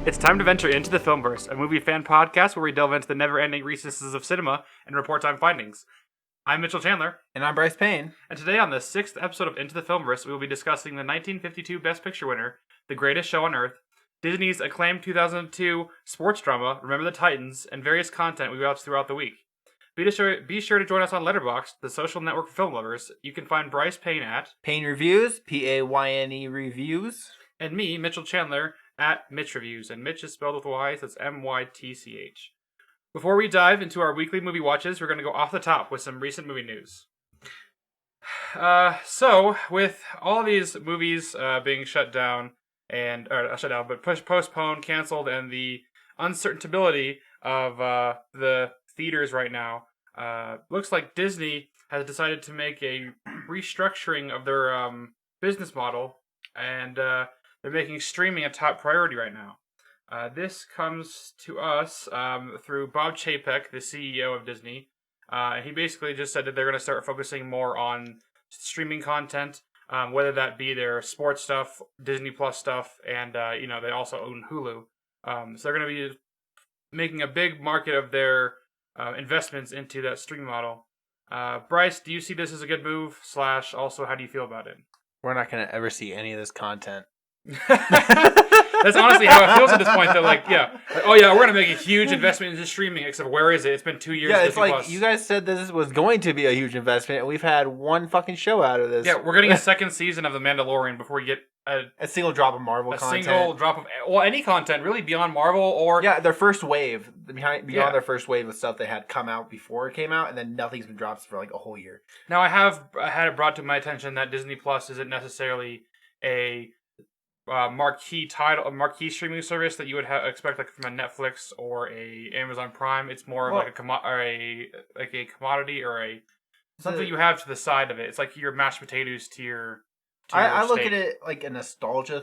It's time to venture into the Filmverse, a movie fan podcast where we delve into the never-ending recesses of cinema and report time findings. I'm Mytchel Chandler. And I'm Bryce Payne. And today on the 6th episode of Into the Filmverse, we will be discussing the 1952 Best Picture winner, The Greatest Show on Earth, Disney's acclaimed 2002 sports drama, Remember the Titans, and various content we watched throughout the week. Be sure to join us on Letterboxd, the social network for film lovers. You can find Bryce Payne at Payne Reviews, Payne Reviews. And me, Mytchel Chandler, at Mytch Reviews, and Mytch is spelled with Y, so it's M-Y-T-C-H. Before we dive into our weekly movie watches, we're going to go off the top with some recent movie news. So, with all these movies being shut down, but postponed, canceled, and the uncertainty of the theaters right now, looks like Disney has decided to make a restructuring of their business model, and they're making streaming a top priority right now. This comes to us through Bob Chapek, the CEO of Disney. He basically just said that they're going to start focusing more on streaming content, whether that be their sports stuff, Disney Plus stuff, and they also own Hulu. So they're going to be making a big market of their investments into that streaming model. Bryce, do you see this as a good move? / also, how do you feel about it? We're not going to ever see any of this content. That's honestly how it feels at this point. Though, we're going to make a huge investment into streaming. Except where is it? It's been 2 years. Yeah, it's Disney like Plus. You guys said this was going to be a huge investment, and we've had one fucking show out of this. Yeah, we're getting a second season of The Mandalorian before we get a single drop of Marvel content. A single drop of any content really beyond Marvel or their first wave beyond their first wave of stuff they had come out before it came out, and then nothing's been dropped for like a whole year. Now I have had it brought to my attention that Disney Plus isn't necessarily a marquee streaming service that you would expect like from a Netflix or a Amazon Prime. It's more like a commodity or something you have to the side of it. It's like your mashed potatoes to your. I look at it like a nostalgia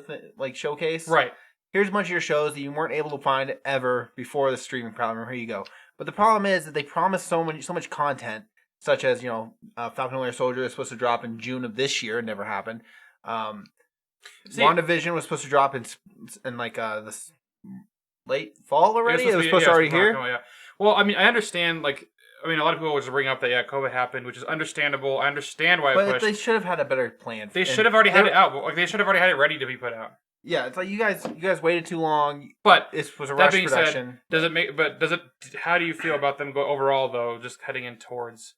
showcase. Right. Here's a bunch of your shows that you weren't able to find ever before the streaming platform. Here you go. But the problem is that they promise so much content, such as Falcon and Winter Soldier is supposed to drop in June of this year. It never happened. WandaVision was supposed to drop in this late fall already. It was supposed to already here. Yeah. Well, I mean, I understand. A lot of people always bring up that COVID happened, which is understandable. I understand why. But they should have had a better plan. They should have already had it out. Like they should have already had it ready to be put out. Yeah, it's like you guys waited too long. But it was a rush production. How do you feel about them overall though? Just heading in towards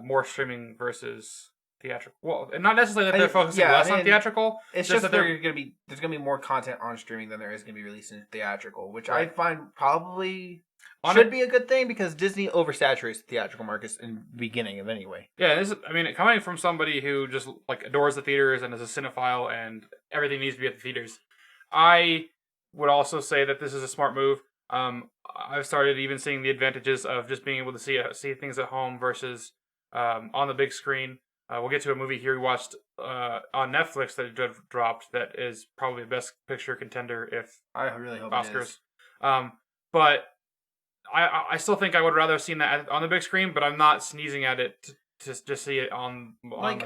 more streaming versus theatrical. Well, and not necessarily that they're focusing less on theatrical. It's just that there's gonna be more content on streaming than there is gonna be released in theatrical, which I find probably should be a good thing because Disney oversaturates the theatrical markets in the beginning of anyway. Yeah, coming from somebody who just adores the theaters and is a cinephile and everything needs to be at the theaters, I would also say that this is a smart move. I've started even seeing the advantages of just being able to see things at home versus on the big screen. We'll get to a movie here we watched on Netflix that dropped that is probably the best picture contender if I really hope Oscars. It is. But I still think I would rather have seen that on the big screen, but I'm not sneezing at it to just see it on my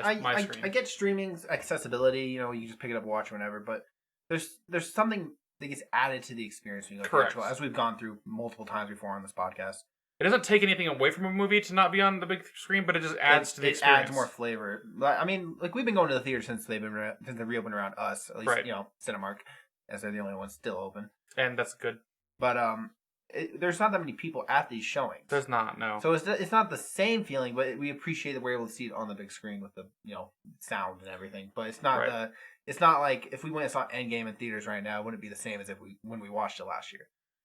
screen. I get streaming's accessibility, you can just pick it up and watch whenever, but there's something that gets added to the experience when you go to theatrical, as we've gone through multiple times before on this podcast. It doesn't take anything away from a movie to not be on the big screen, but it just adds to the experience. It adds more flavor. I mean, we've been going to the theater since they reopened around us, at least, Cinemark, as they're the only ones still open. And that's good. But there's not that many people at these showings. There's not, no. So it's not the same feeling, but we appreciate that we're able to see it on the big screen with the sound and everything. But it's not it's not like if we went and saw Endgame in theaters right now, it wouldn't be the same as when we watched it last year.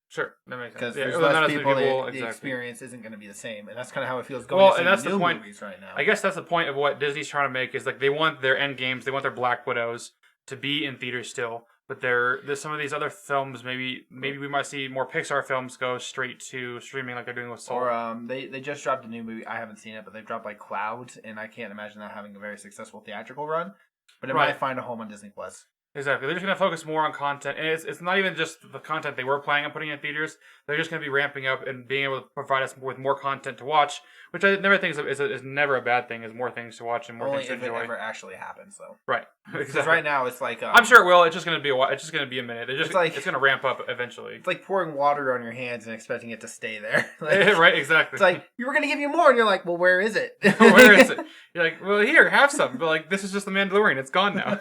Sure, that makes sense. Because there's less people, the experience isn't going to be the same, and that's kind of how it feels going to see new movies right now. I guess that's the point of what Disney's trying to make is they want their Endgames, they want their Black Widows to be in theaters still, but there's some of these other films. Maybe we might see more Pixar films go straight to streaming like they're doing with Soul. Or they just dropped a new movie. I haven't seen it, but they've dropped Clouds, and I can't imagine that having a very successful theatrical run. But it might find a home on Disney Plus. Exactly. They're just going to focus more on content. And it's not even just the content they were planning on putting in theaters. They're just going to be ramping up and being able to provide us with more content to watch, which I never think is never a bad thing, is more things to watch and more Only things to if it enjoy. ever actually happens, though. Right. Because Exactly. right now, it's like... I'm sure it will. It's just going to be it's just going to be a minute. It's going to ramp up eventually. It's like pouring water on your hands and expecting it to stay there. Like, right, exactall. It's like, we were going to give you more, and you're like, well, where is it? Where is it? You're like, well, here, have some. But like, this is just the Mandalorian. It's gone now.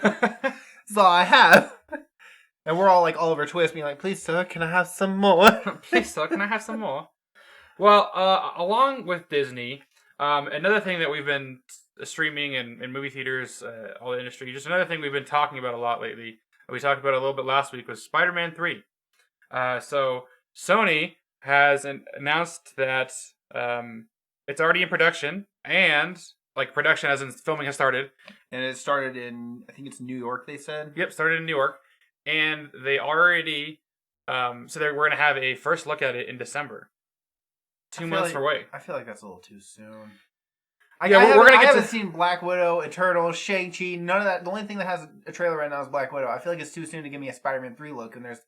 That's all I have. And we're all like Oliver Twist being like, please, sir, can I have some more? Please, sir, can I have some more? Well, along with Disney, another thing that we've been streaming in movie theaters, all the industry, just another thing we've been talking about a lot lately, we talked about it a little bit last week, was Spider-Man 3. So Sony has announced that it's already in production, and like production as in filming has started. And it started in, I think it's New York, they said? Yep, started in New York. And they already, we're going to have a first look at it in December. 2 months away. I feel like that's a little too soon. We're going to I haven't seen Black Widow, Eternals, Shang-Chi, none of that. The only thing that has a trailer right now is Black Widow. I feel like it's too soon to give me a Spider-Man 3 look, and there's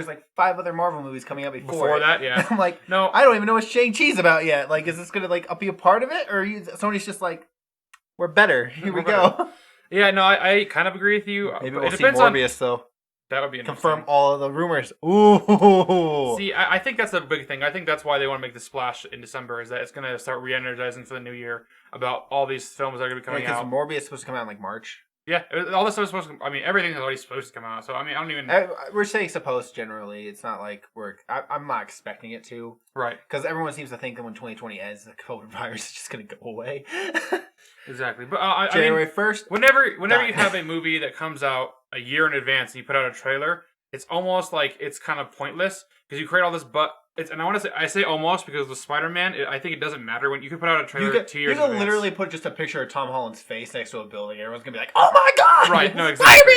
like 5 other Marvel movies coming out before that, yeah. I'm like, no, I don't even know what Shang-Chi's about yet. Like, is this going to like be a part of it? Or Sony's just like, we're better. Here we go. Yeah, no, I kind of agree with you. Maybe we'll see Morbius, though. That would be interesting. Confirm all of the rumors. Ooh. See, I think that's a big thing. I think that's why they want to make the splash in December, is that it's going to start re-energizing for the new year about all these films that are going to be coming out. Because Morbius is supposed to come out in like March. Yeah, all this stuff is supposed to. I mean, everything is already supposed to come out. So I mean, I don't even. We're saying supposed generally. It's not like I'm not expecting it to. Right. Because everyone seems to think that when 2020 ends, the COVID virus is just going to go away. Exactly, but January 1st. Whenever you have a movie that comes out a year in advance and you put out a trailer, it's almost like it's kind of pointless because you create all this. And I say almost because with Spider-Man, I think it doesn't matter when you can put out a trailer 2 years. You can literally put just a picture of Tom Holland's face next to a building. Everyone's gonna be like, "Oh my god!" Right? No, exactly.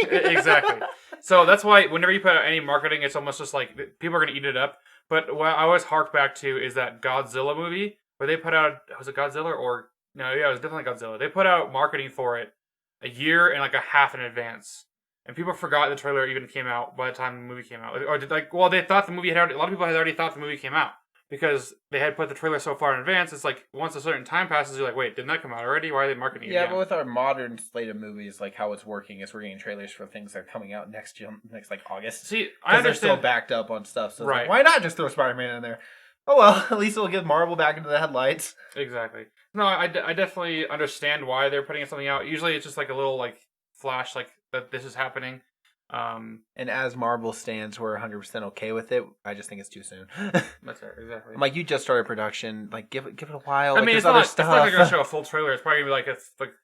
Exactly. So that's why whenever you put out any marketing, it's almost just like people are gonna eat it up. But what I always hark back to is that Godzilla movie where they put out, was it Godzilla or no? Yeah, it was definitely Godzilla. They put out marketing for it a year and like a half in advance. And people forgot the trailer even came out by the time the movie came out. Or they thought the movie had already... A lot of people had already thought the movie came out. Because they had put the trailer so far in advance, it's like, once a certain time passes, you're like, wait, didn't that come out already? Why are they marketing it again? Yeah, but with our modern slate of movies, like, how it's working is we're getting trailers for things that are coming out next like, August. See, I understand... they're still backed up on stuff. So right. Like, why not just throw Spider-Man in there? Oh, well, at least it'll get Marvel back into the headlights. Exactly. No, I definitely understand why they're putting something out. Usually it's just like a little, like, flash, like, that this is happening. And as Marvel stands, we're 100% okay with it. I just think it's too soon. That's right, exactly. I'm like, you just started production. Like, give it a while. I mean, it's not like they're gonna show a full trailer. It's probably gonna be like a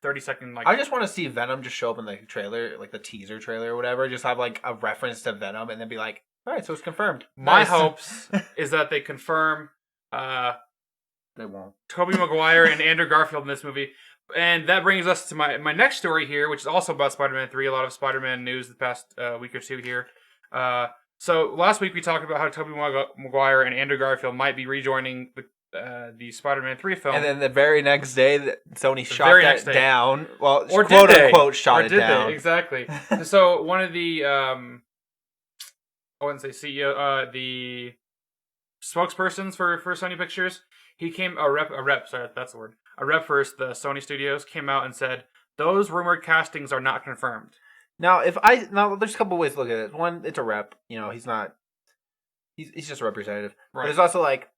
30-second. Like, I just want to see Venom just show up in the trailer, like the teaser trailer or whatever. Just have like a reference to Venom, and then be like, all right, so it's confirmed. My hopes is that they confirm. They won't. Tobey Maguire and Andrew Garfield in this movie. And that brings us to my next story here, which is also about Spider-Man 3. A lot of Spider-Man news the past week or two here. So last week we talked about how Tobey Maguire and Andrew Garfield might be rejoining the Spider-Man 3 film. And then the very next day, Sony shot that down. Well, or quote unquote shot it down. They? Exactly. So one of the, I wouldn't say CEO, the spokespersons for Sony Pictures, he came, a rep, sorry, that's the word. A rep for the Sony Studios came out and said, those rumored castings are not confirmed. Now, there's a couple ways to look at it. One, it's a rep. You know, he's just a representative. Right. But it's also like,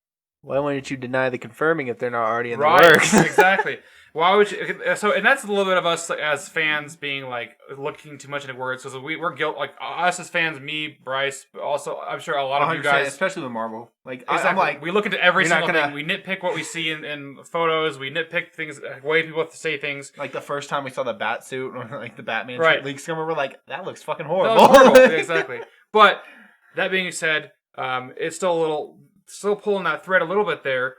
why wouldn't you deny the confirming if they're not already in the works? Exactly. Why would you? So, and that's a little bit of us as fans being like looking too much into words because we're guilt. Like us as fans, me, Bryce, also I'm sure a lot of you guys, especially with Marvel. Like exactly. I'm like, we look into every single thing. We nitpick what we see in photos. We nitpick things, way people say things. Like the first time we saw the bat suit or like the Batman leaks come over, we're like, that looks fucking horrible. That was horrible. Exactly. But that being said, it's still pulling that thread a little bit there.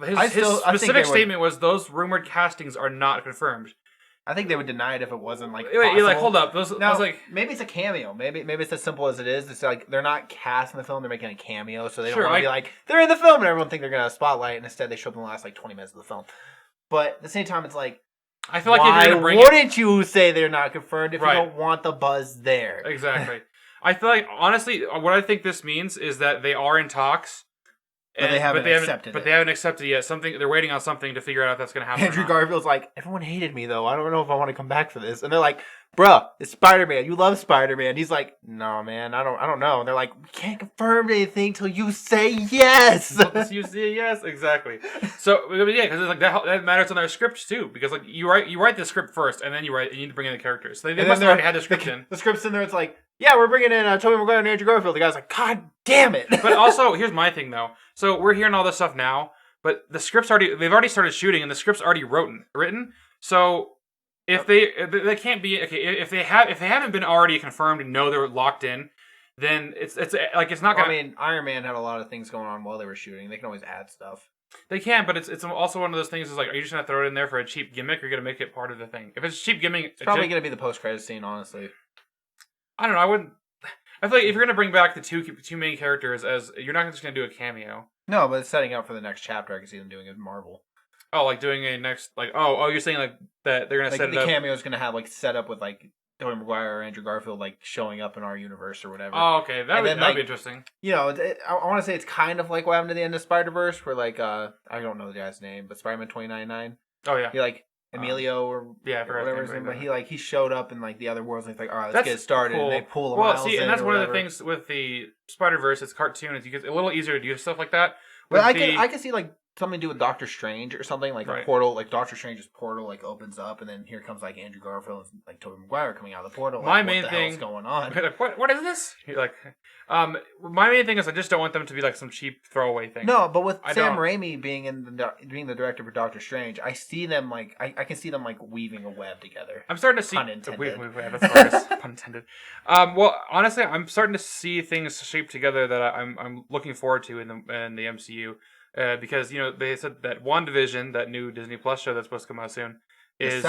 His specific statement was those rumored castings are not confirmed. I think they would deny it if it wasn't like. Wait, you're like, hold up. I was like, maybe it's a cameo. Maybe it's as simple as it is. It's like they're not cast in the film; they're making a cameo, so they don't want to be like they're in the film and everyone think they're gonna spotlight. And instead, they show up in the last like 20 minutes of the film. But at the same time, it's like I feel like Why if you're gonna bring wouldn't you say they're not confirmed if Right. you don't want the buzz there? Exactly. I feel like, honestly, what I think this means is that they are in talks. But they haven't accepted it. But they haven't accepted it yet. They're waiting on something to figure out if that's going to happen. Andrew Garfield's like, everyone hated me though. I don't know if I want to come back for this. And they're like, bruh, it's Spider-Man. You love Spider-Man. He's like, no, man, I don't know. And they're like, we can't confirm anything till you say yes. You say yes, exactly. So yeah, because like that matters on their scripts too. Because like you write the script first, and then you need to bring in the characters. So they must have already had the script in. The script's in there. It's like, yeah, we're bringing in Tobey Maguire and Andrew Garfield. The guy's like, God damn it. But also, here's my thing though. So we're hearing all this stuff now, but the script's they've already started shooting, and the script's already written. So if they can't be okay, if they haven't been already confirmed and know they're locked in, then it's like it's not gonna. I mean, Iron Man had a lot of things going on while they were shooting. They can always add stuff. They can, but it's also one of those things. Is like, are you just gonna throw it in there for a cheap gimmick, or are you gonna make it part of the thing? If it's a cheap gimmick, it's probably gonna be the post-credit scene. Honestly, I don't know. I wouldn't. I feel like if you're gonna bring back the two main characters, as you're not just gonna do a cameo. No, but it's setting up for the next chapter. I can see them doing it in Marvel. Oh, like doing a next, like you're saying like that they're gonna like set it the up. The cameo is gonna have like set up with like Tobey Maguire or Andrew Garfield like showing up in our universe or whatever. Oh, okay, that would be interesting. You know, I want to say it's kind of like what happened to the end of Spider-Verse, where like I don't know the guy's name, but Spider-Man 2099. Oh yeah, he like Emilio or whatever his name, but he showed up in like the other worlds and he's like, all right, let's get started, cool. And they pull him out. Well, see, and that's one of the things with the Spider-Verse. It's cartoon. It's a little easier to do stuff like that. But I can see like something to do with Doctor Strange or something, like a portal, like Doctor Strange's portal like opens up, and then here comes like Andrew Garfield and like Tobey Maguire coming out of the portal. My like, main what the thing hell's going on? Like, what is this? You're like, my main thing is I just don't want them to be like some cheap throwaway thing. No, but with Sam Raimi being being the director for Doctor Strange, I see them like I can see them like weaving a web together. I'm starting to see pun intended. That's pun intended. Well, honestly, I'm starting to see things shape together that I'm looking forward to in the MCU. Because they said that WandaVision, that new Disney Plus show that's supposed to come out soon, is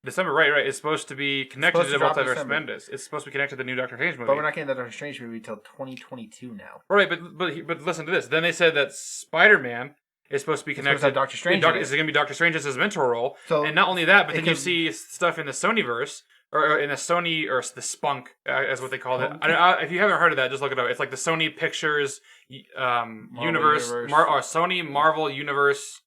December, right? It's supposed to be connected to the Multiverse Madness. It's supposed to be connected to the new Doctor Strange movie. But we're not getting the Doctor Strange movie until 2022 now. Right, but listen to this. Then they said that Spider-Man is supposed to be connected to Doctor Strange. Is going to be Doctor Strange's mentor role? So, and not only that, but then you see stuff in the Sonyverse. Or in the Sony, or the Spunk, as what they called it. If you haven't heard of that, just look it up. It's like the Sony Pictures universe. Sony Marvel Universe.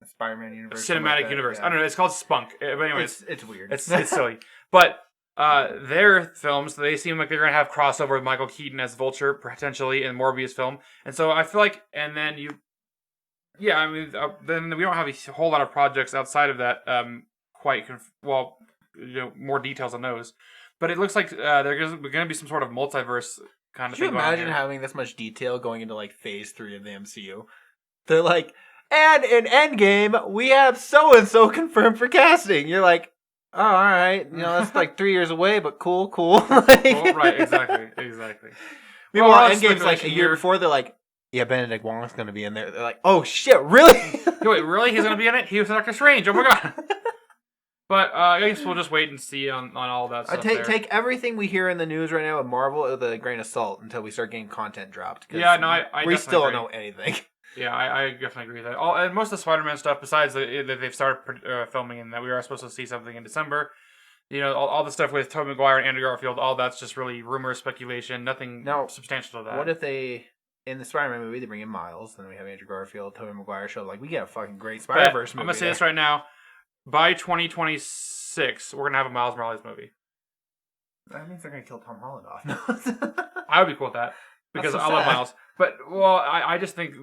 Spider-Man Universe. Cinematic Universe. Yeah. I don't know. It's called Spunk. But anyways. It's weird. It's silly. But their films, they seem like they're going to have crossover with Michael Keaton as Vulture, potentially, in Morbius film. And so I feel like, and then then we don't have a whole lot of projects outside of that more details on those, but it looks like there's going to be some sort of multiverse kind of thing. Could you imagine having this much detail going into like phase 3 of the MCU? They're like, and in Endgame, we have so and so confirmed for casting. You're like, oh, all right, that's like 3 years away, but cool. Right, exactly. Meanwhile, Endgame's like a year before. They're like, yeah, Benedict Wong's going to be in there. They're like, oh shit, really? Wait, really? He's going to be in it? He was Doctor Strange. Oh my god. But I guess we'll just wait and see on all that stuff. Take everything we hear in the news right now with Marvel with a grain of salt until we start getting content dropped. Yeah, no, I we still don't know anything. Yeah, I definitely agree with that. And most of the Spider-Man stuff, besides that they've started filming and that we are supposed to see something in December, all the stuff with Tobey Maguire and Andrew Garfield, all that's just really rumor, speculation, nothing substantial to that. What if in the Spider-Man movie, they bring in Miles, then we have Andrew Garfield, Tobey Maguire show, like, we get a fucking great Spider-Verse movie. I'm going to say this right now. By 2026, we're going to have a Miles Morales movie. That means they're going to kill Tom Holland off. I would be cool with that. Because I love Miles. But, I just think,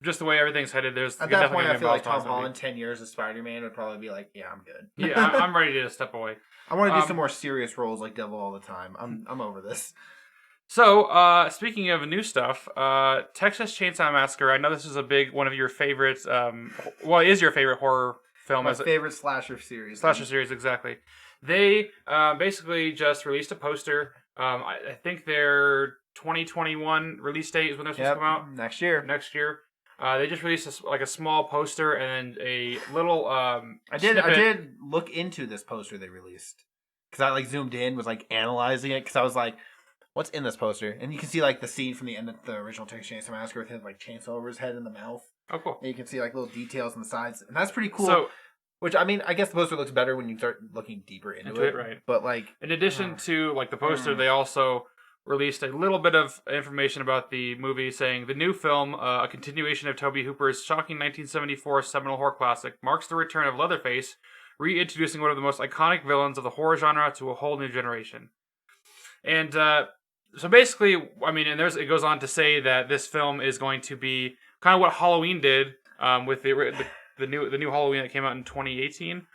just the way everything's headed, there's... At that point, I feel like Tom Holland, 10 years as Spider-Man, would probably be like, yeah, I'm good. Yeah, I'm ready to step away. I want to do some more serious roles like Devil all the time. I'm over this. So, speaking of new stuff, Texas Chainsaw Massacre, I know this is a big one of your favorites, it is your favorite horror film. My favorite slasher series. Slasher series, exactly. They basically just released a poster. I think their 2021 release date is when they're supposed to come out. Next year. They just released a small poster and a little I did look into this poster they released. Because I zoomed in, was analyzing it, because I was like, what's in this poster? And you can see the scene from the end of the original Texas Chainsaw Massacre with him chainsaw over his head in the mouth. Oh, cool. And you can see little details on the sides, and that's pretty cool. So Which, I mean, I guess the poster looks better when you start looking deeper into it. Right. But, like... In addition to, like, the poster, they also released a little bit of information about the movie, saying the new film, a continuation of Tobe Hooper's shocking 1974 seminal horror classic, marks the return of Leatherface, reintroducing one of the most iconic villains of the horror genre to a whole new generation. And so basically, I mean, and it goes on to say that this film is going to be kind of what Halloween did with the new Halloween that came out in 2018.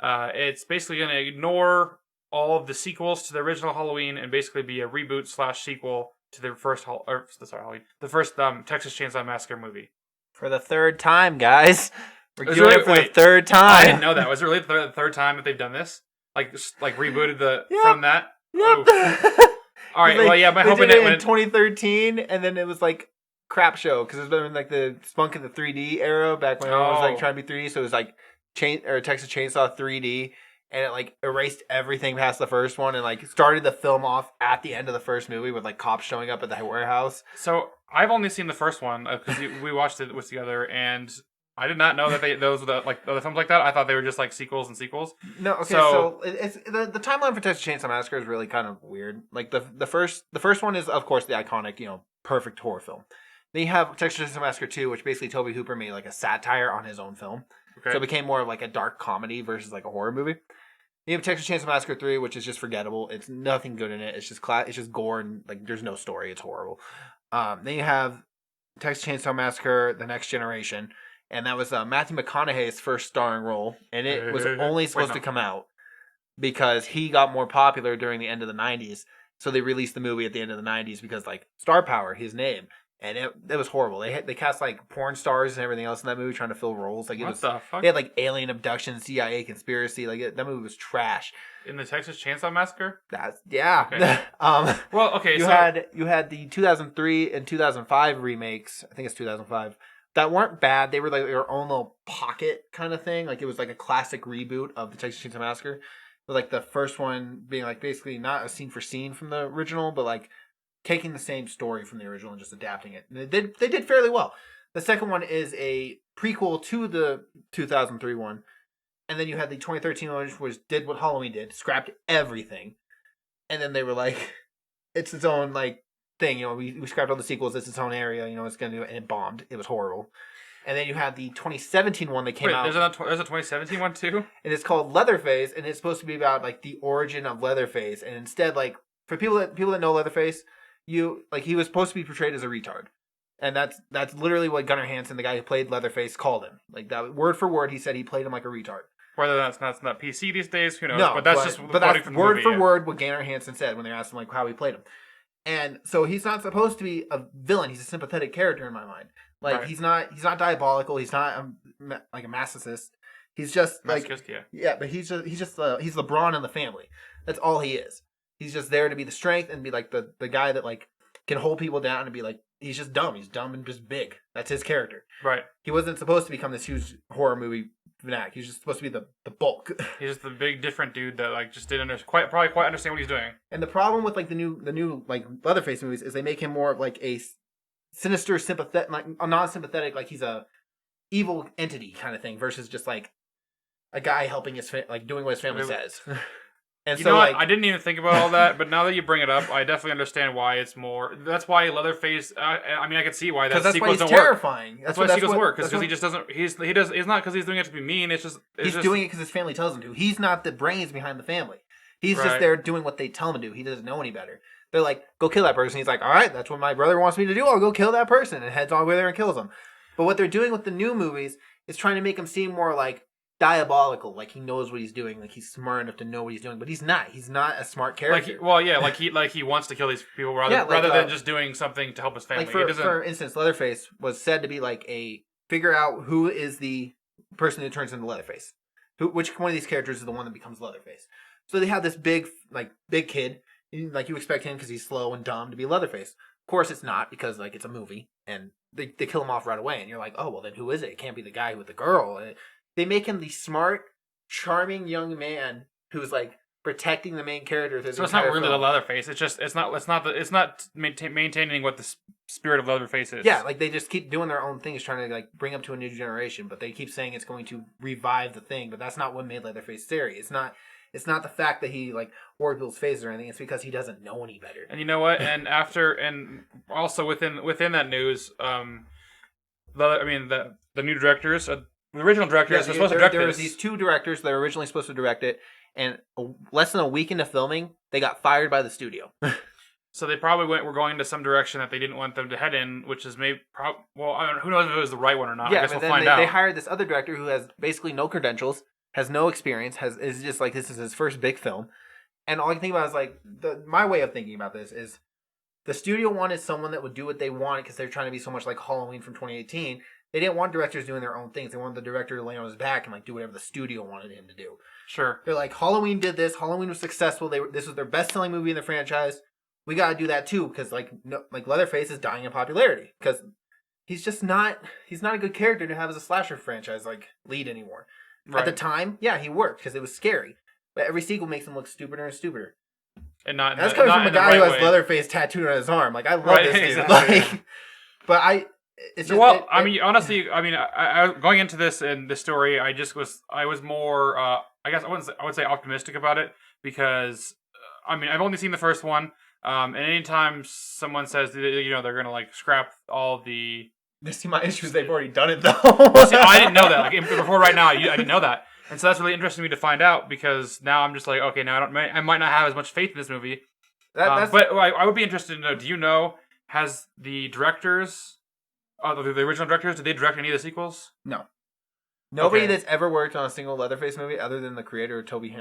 It's basically going to ignore all of the sequels to the original Halloween and basically be a reboot / sequel to the first Halloween, the first Texas Chainsaw Massacre movie. For the third time, guys. We're doing it for the third time. I didn't know that. Was it really the third time that they've done this? Like rebooted from that? Yep. All right. Well, yeah. My they hoping did it in 2013, and then it was like crap show because it's been like the spunk of the 3D era back when it was like trying to be 3D. So it was like Texas Chainsaw 3D, and it like erased everything past the first one and like started the film off at the end of the first movie with like cops showing up at the warehouse. So I've only seen the first one because we watched it together, and I did not know that those were like other films like that. I thought they were just like sequels and sequels. No, okay. So it's the timeline for Texas Chainsaw Massacre is really kind of weird. Like the first one is of course the iconic perfect horror film. Then you have Texas Chainsaw Massacre 2, which basically Tobe Hooper made like a satire on his own film. Okay. So it became more of like a dark comedy versus like a horror movie. You have Texas Chainsaw Massacre 3, which is just forgettable. It's nothing good in it. It's just gore and like there's no story. It's horrible. Then you have Texas Chainsaw Massacre: The Next Generation. And that was Matthew McConaughey's first starring role. And it was only supposed to come out because he got more popular during the end of the 90s. So they released the movie at the end of the 90s because, like, star power, his name. And it was horrible. They cast, like, porn stars and everything else in that movie trying to fill roles. Like, what the fuck? They had, like, alien abduction, CIA conspiracy. Like, that movie was trash. In the Texas Chainsaw Massacre? Yeah. Okay. Well, okay, you had the 2003 and 2005 remakes. I think it's 2005. That weren't bad. They were like their own little pocket kind of thing. Like it was like a classic reboot of the Texas Chainsaw Massacre. But like the first one being like basically not a scene for scene from the original, but like taking the same story from the original and just adapting it. And they did fairly well. The second one is a prequel to the 2003 one. And then you had the 2013 one, which did what Halloween did, scrapped everything. And then they were like, it's its own like thing, we scrapped all the sequels. It's its own area, it's gonna do it, and it bombed. It was horrible. And then you had the 2017 one that came out. There's a 2017 one too, and it's called Leatherface, and it's supposed to be about like the origin of Leatherface. And instead, like for people that know Leatherface, he was supposed to be portrayed as a retard, and that's literally what Gunnar Hansen, the guy who played Leatherface, called him. Like that word for word, he said he played him like a retard. Whether that's not PC these days, who knows? No, but that's word for word what Gunnar Hansen said when they asked him like how he played him. And so he's not supposed to be a villain. He's a sympathetic character in my mind. Like he's not diabolical. He's not like a masochist. He's just like but he's LeBron in the family. That's all he is. He's just there to be the strength and be like the guy that like can hold people down and be like he's just dumb. He's dumb and just big. That's his character. Right. He wasn't supposed to become this huge horror movie fanatic. He's just supposed to be the bulk. He's just the big different dude that like just didn't quite understand what he's doing. And the problem with like the new like Leatherface movies is they make him more of like a sinister, sympathetic, like a non-sympathetic, like he's a evil entity kind of thing versus just like a guy helping like doing what his family says. And you know what? I didn't even think about all that, but now that you bring it up, I definitely understand why it's more. That's why Leatherface. I mean, I can see why that sequels don't terrifying. Work. That's why sequels work because he just doesn't. He's not because he's doing it to be mean. It's doing it because his family tells him to. He's not the brains behind the family. He's just there doing what they tell him to do. He doesn't know any better. They're like, go kill that person. He's like, all right, that's what my brother wants me to do. I'll go kill that person, and heads on over there and kills him. But what they're doing with the new movies is trying to make him seem more like diabolical, like he knows what he's doing, like he's smart enough to know what he's doing, but he's not a smart character. Like he wants to kill these people rather than just doing something to help his family. Like for instance, Leatherface was said to be like figure out who is the person who turns into Leatherface, which one of these characters is the one that becomes Leatherface. So they have this big kid, like you expect him because he's slow and dumb to be Leatherface. Of course it's not, because like it's a movie and they kill him off right away, and you're like, oh well, then who is it? It can't be the guy with the girl. And they make him the smart, charming young man who's like protecting the main character. So it's not really the Leatherface. It's not maintaining what the spirit of Leatherface is. Yeah, like they just keep doing their own things, trying to like bring up to a new generation, but they keep saying it's going to revive the thing, but that's not what made Leatherface scary. It's not the fact that he like wore people's faces or anything. It's because he doesn't know any better. And you know what? And also within that news, the new directors, the original directors were supposed to direct There this. was these two directors that were originally supposed to direct it, and less than a week into filming, they got fired by the studio. So they probably were going to some direction that they didn't want them to head in, which is maybe I don't know, who knows if it was the right one or not. Yeah, I guess but we'll then find out. They hired this other director who has basically no credentials, has no experience, is just like this is his first big film, and all I can think about is like my way of thinking about this is the studio wanted someone that would do what they wanted because they're trying to be so much like Halloween from 2018. They didn't want directors doing their own things. They wanted the director to lay on his back and like do whatever the studio wanted him to do. Sure. They're like, Halloween did this. Halloween was successful. This was their best-selling movie in the franchise. We got to do that too because like Leatherface is dying in popularity because he's not a good character to have as a slasher franchise like lead anymore. Right. At the time, yeah, he worked because it was scary, but every sequel makes him look stupider and stupider. And that's coming from a guy who has Leatherface tattooed on his arm. Like I love this dude. Exactly. Like, but it's just, honestly, I going into this and the story, I was more, I guess I would say optimistic about it because, I've only seen the first one, and anytime someone says, they're going to like scrap all the... See, my issue is they've already done it though. See, I didn't know that. Like before right now, I didn't know that. And so that's really interesting to me to find out because now I'm just like, okay, now I might not have as much faith in this movie. But I would be interested to know, do you know, has the directors... the original directors, did they direct any of the sequels? No. Nobody that's ever worked on a single Leatherface movie, other than the creator Toby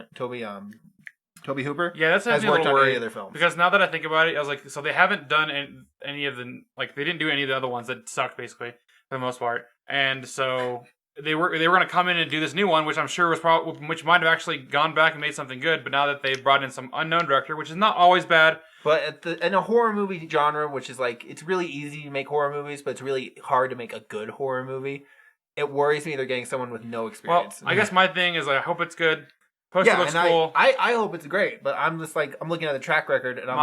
Hooper. Yeah, that's has worked on any of their films. Because now that I think about it, I was like, so they haven't done any of the they didn't do any of the other ones that sucked basically for the most part, and so they were going to come in and do this new one, which I'm sure which might have actually gone back and made something good. But now that they've brought in some unknown director, which is not always bad. But in a horror movie genre, which is like, it's really easy to make horror movies, but it's really hard to make a good horror movie. It worries me they're getting someone with no experience. Well, I guess my thing is I hope it's good. Poster looks cool. I hope it's great, but I'm just like, I'm looking at the track record and I'm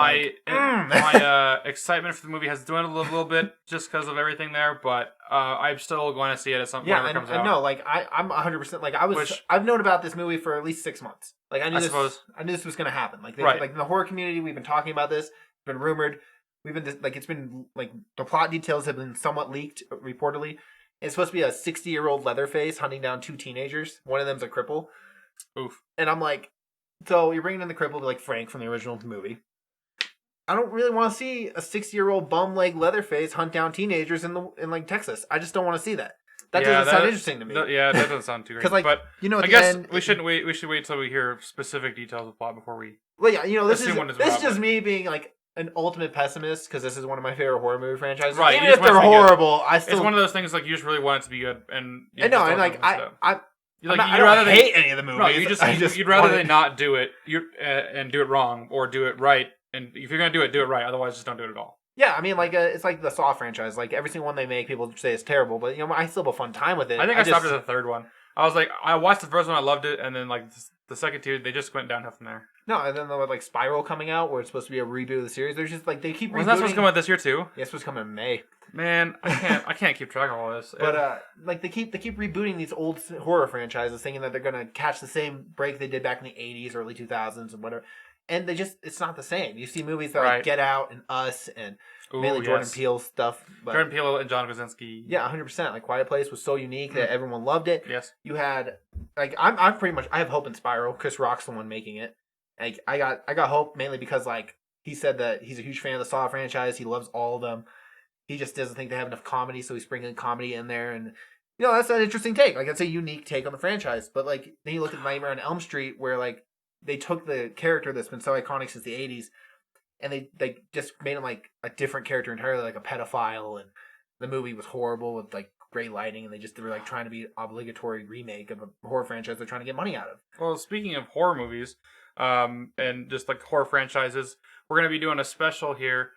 my excitement for the movie has dwindled a little bit just because of everything there, but I'm still going to see it at some point when it comes out. No, like I'm 100% like I've known about this movie for at least 6 months. Like I knew this was going to happen. Like like in the horror community, we've been talking about this. It's been rumored. It's been like the plot details have been somewhat leaked reportedly. It's supposed to be a 60-year-old Leatherface hunting down 2 teenagers. One of them's a cripple. Oof. And I'm like, so you're bringing in the cripple like Frank from the original movie. I don't really want to see a 60-year-old bum-leg Leatherface hunt down teenagers in like Texas. I just don't want to see that. That doesn't sound interesting to me. That doesn't sound too great. Because but I guess we shouldn't wait. We should wait until we hear specific details of the plot before we. Well, yeah, this is just me being like an ultimate pessimist because this is one of my favorite horror movie franchises. Right, even if they're horrible, I still. It's one of those things like you just really want it to be good, and I know, and like I don't hate any of the movies. No, you'd rather they not do it, and do it wrong, or do it right. And if you're gonna do it right. Otherwise, just don't do it at all. Yeah, I mean, like it's like the Saw franchise. Like every single one they make, people say it's terrible, but I still have a fun time with it. I think I stopped at the third one. I was like, I watched the first one, I loved it, and then like the second two, they just went downhill from there. No, and then with like Spiral coming out, where it's supposed to be a reboot of the series, they're just like they keep. Was that supposed to come out this year too? Yeah, it's supposed to come in May. Man, I can't keep track of all this. But like they keep rebooting these old horror franchises, thinking that they're gonna catch the same break they did back in the '80s, early 2000s, and whatever. And it's not the same. You see movies that like Get Out and Us and mainly Jordan Peele stuff. But Jordan Peele and John Krasinski. Yeah, 100%. Like Quiet Place was so unique that everyone loved it. Yes. You had like I'm pretty much I have hope in Spiral. Chris Rock's the one making it. Like I got hope mainly because like he said that he's a huge fan of the Saw franchise. He loves all of them. He just doesn't think they have enough comedy, so he's bringing comedy in there, and that's an interesting take. Like that's a unique take on the franchise. But like then you look at Nightmare on Elm Street, where like they took the character that's been so iconic since the 80s, and they just made him like a different character entirely, like a pedophile, and the movie was horrible with like great lighting, and they were like trying to be an obligatory remake of a horror franchise they're trying to get money out of. Well, speaking of horror movies, and just like horror franchises, we're going to be doing a special here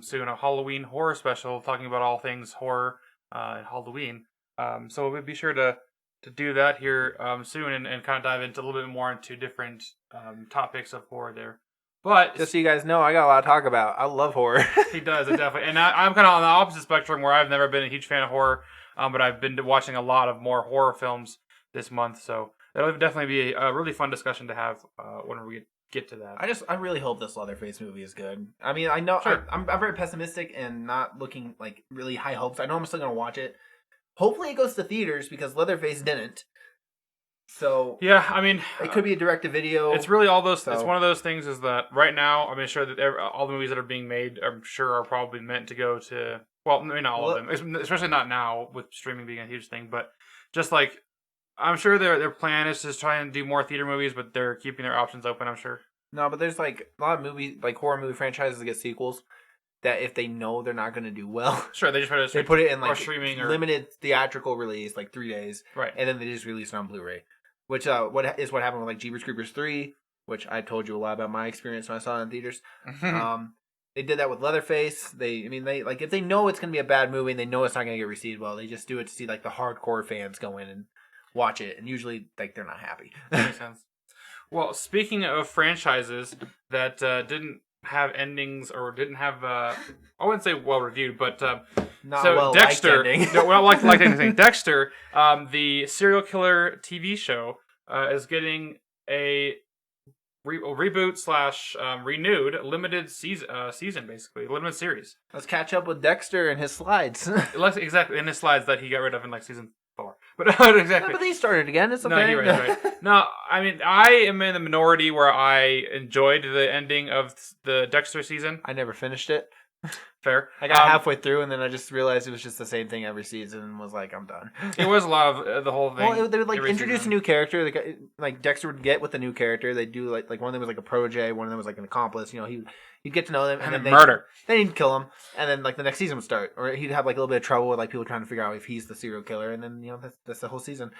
soon, a Halloween horror special, talking about all things horror and Halloween. So we'll be sure to do that here soon and kind of dive into a little bit more into different topics of horror there. But just so you guys know, I got a lot to talk about. I love horror. he does, it definitely. And I'm kind of on the opposite spectrum where I've never been a huge fan of horror, but I've been watching a lot of more horror films this month. So that'll definitely be a really fun discussion to have when we get to that. I really hope this Leatherface movie is good. I mean, I know Sure. I'm very pessimistic and not looking like really high hopes. I know I'm still gonna watch it. Hopefully, it goes to theaters because Leatherface didn't. So Yeah, I mean, it could be a direct-to-video. it's really all those. So- It's one of those things. Is that right now? I'm sure that all the movies that are being made, I'm sure, are probably meant to go to. Well, maybe not all of them, especially not now with streaming being a huge thing. But just like, I'm sure their plan is to try and do more theater movies, but they're keeping their options open. I'm sure. No, but there's like a lot of movies, like horror movie franchises that get sequels. That if they know they're not going to do well, Sure, they just try to they put it in like streaming or limited theatrical release, like 3 days, right. and then they just release it on Blu-ray. Which what happened with like Jeepers Creepers 3, which I told you a lot about my experience when I saw it in theaters. They did that with Leatherface. They like if they know it's gonna be a bad movie and they know it's not gonna get received well, they just do it to see like the hardcore fans go in and watch it, and usually like they're not happy. That makes sense. Well, speaking of franchises that didn't have endings or didn't have I wouldn't say well reviewed, but Not so well Dexter, ending. no, well, like anything. Dexter, the serial killer TV show, is getting a reboot / renewed limited season, basically limited series. Let's catch up with Dexter and his slides. Exactly in his slides that he got rid of in like season 4. But exactly. But they started again. It's okay. No, you're right. No, I mean, I am in the minority where I enjoyed the ending of the Dexter season. I never finished it. Fair. I got halfway through, and then I just realized it was just the same thing every season, and was like, I'm done. It was a lot of the whole thing. Well, they would like introduce season. a new character. Like Dexter would get with a new character. They do like one of them was like a protege, one of them was like an accomplice. You know, he'd get to know them, and then murder. Then he'd kill him, and then like the next season would start, or he'd have like a little bit of trouble with like people trying to figure out if he's the serial killer, and then that's the whole season.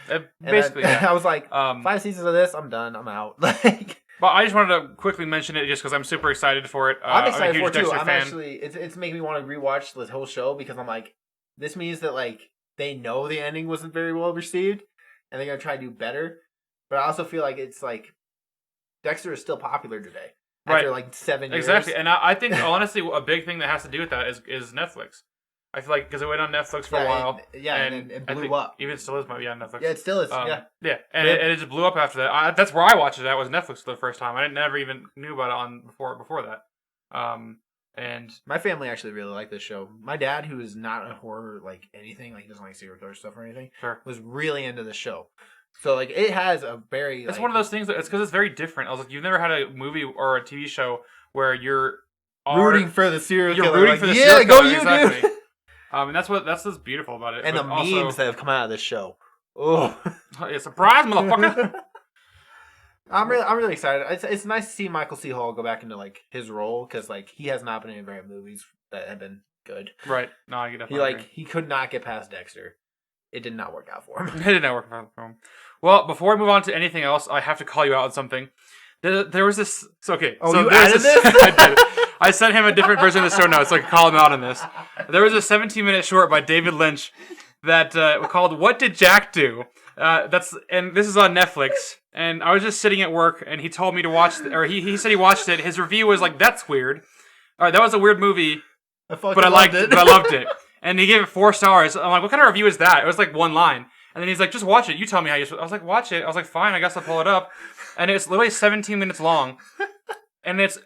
Basically, I was like, 5 seasons of this, I'm done. I'm out. Like. But I just wanted to quickly mention it just because I'm super excited for it. I'm excited for it too. Dexter I'm fan. actually it's making me want to rewatch the whole show because I'm like, this means that like they know the ending wasn't very well received and they're gonna try to do better. But I also feel like it's like Dexter is still popular today after like 7 years. Exactly, and I think honestly a big thing that has to do with that is Netflix. I feel like because it went on Netflix for a while. And it blew up. Even still is maybe on Netflix. Yeah, it still is. Yeah, and it just blew up after that. That's where I watched it. That was Netflix for the first time. I never even knew about it before that. And my family actually really liked this show. My dad, who is not a horror like anything, like he doesn't like serial killer stuff or anything, was really into the show. So like it has a very. It's one of those things that it's because it's very different. I was like, you've never had a movie or a TV show where you're rooting for the serial killer. You're rooting for the serial killer. Exactly. And that's what's beautiful about it. And the memes that have come out of this show. Oh, it's a surprise, motherfucker! I'm really excited. It's nice to see Michael C. Hall go back into like his role because like he has not been in very many movies that have been good. Right? No, I definitely he could not get past Dexter. It did not work out for him. It did not work out for him. Well, before we move on to anything else, I have to call you out on something. There was this. Okay. Oh, so you added this? I did. I sent him a different version of the show notes so I could call him out on this. There was a 17-minute short by David Lynch that called "What Did Jack Do?" And this is on Netflix. And I was just sitting at work, and he told me to watch, he said he watched it. His review was like, "That's weird. All right, that was a weird movie, but I liked it. But I loved it." And he gave it 4 stars. I'm like, "What kind of review is that?" It was like 1 line. And then he's like, "Just watch it. You tell me how you." I was like, "Watch it." I was like, "Fine. I guess I'll pull it up." And it's literally 17 minutes long, and it's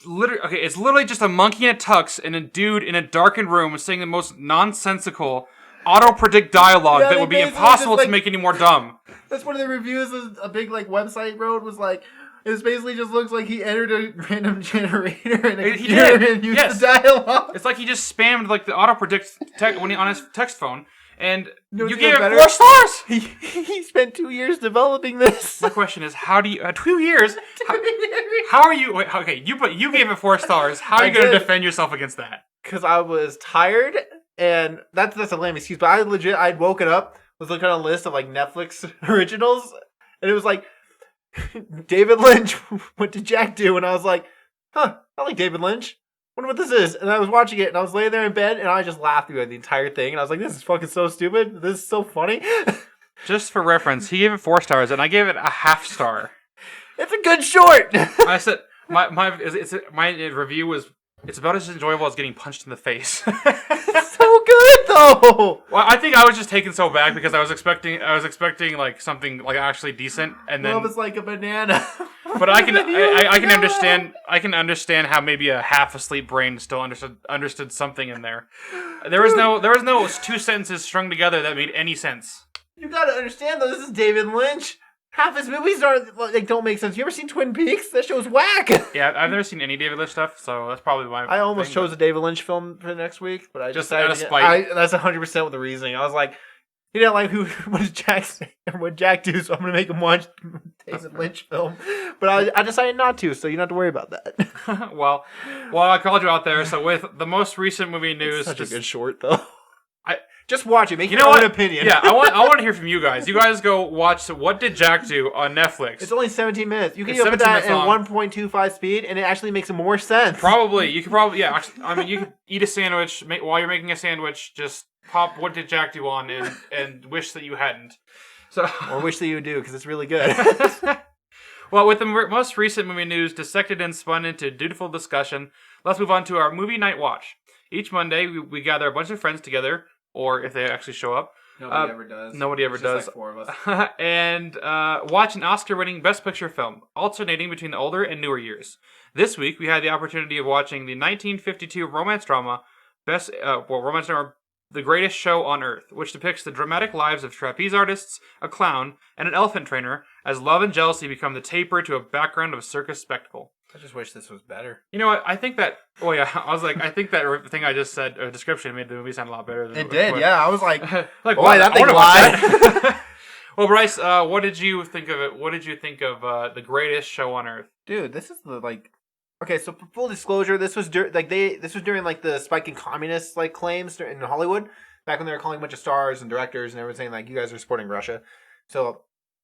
literally just a monkey in a tux and a dude in a darkened room saying the most nonsensical auto-predict dialogue that would be impossible to make any more dumb. That's one of the reviews a big like website wrote was like, it basically just looks like he entered a random generator and used the dialogue. It's like he just spammed like the auto-predict when he on his text phone. And you gave it better? 4 stars! He spent 2 years developing this. My question is, how do you... 2 years? How are you... Wait, okay, you gave it 4 stars. How are you going to defend yourself against that? Because I was tired, and that's a lame excuse, but I'd woken up, was looking on a list of like Netflix originals, and it was like, David Lynch, what did Jack do? And I was like, I like David Lynch. Wonder what this is. And I was watching it, and I was laying there in bed, and I just laughed through the entire thing. And I was like, this is fucking so stupid. This is so funny. Just for reference, he gave it 4 stars, and I gave it a half star. It's a good short. I said, my review was it's about as enjoyable as getting punched in the face. It's so good though. Well, I think I was just taken so back because I was expecting like something like actually decent, and then Love is like a banana. But I can understand how maybe a half asleep brain still understood something in there. There was no two sentences strung together that made any sense. You gotta understand though, this is David Lynch. Half his movies don't make sense. You ever seen Twin Peaks? That show's whack. Yeah, I've never seen any David Lynch stuff, so that's probably my. I almost chose a David Lynch film for next week, but I just out of spite. That's 100% with the reasoning. I was like, he didn't like what does Jack say or what Jack do, so I'm gonna make him watch David Lynch film. But I decided not to, so you don't have to worry about that. well, I called you out there. So with the most recent movie news, it's such a good short though. I just watch it. Make your own opinion. Yeah, I want to hear from you guys. You guys go watch What Did Jack Do on Netflix. It's only 17 minutes. You can put that at 1.25 speed, and it actually makes more sense. You could probably I mean, you could eat a sandwich while you're making a sandwich. Just pop What Did Jack Do on and wish that you hadn't. So or wish that you would do because it's really good. Well, with the most recent movie news dissected and spun into dutiful discussion, let's move on to our movie night watch. Each Monday, we gather a bunch of friends together, or if they actually show up. Nobody ever does. Nobody ever does. Like 4 of us. And watch an Oscar-winning Best Picture film, alternating between the older and newer years. This week, we had the opportunity of watching the 1952 romance drama, The Greatest Show on Earth, which depicts the dramatic lives of trapeze artists, a clown, and an elephant trainer, as love and jealousy become the taper to a background of a circus spectacle. I just wish this was better. You know what? I think that... Oh, yeah. I was like, I think that thing I just said, description, made the movie sound a lot better. It did, yeah. I was like, boy, that thing lied. Well, Bryce, what did you think of it? What did you think of The Greatest Show on Earth? Dude, this is Okay, so for full disclosure, this was during the spike in communist claims in Hollywood, back when they were calling a bunch of stars and directors and everyone saying you guys are supporting Russia. So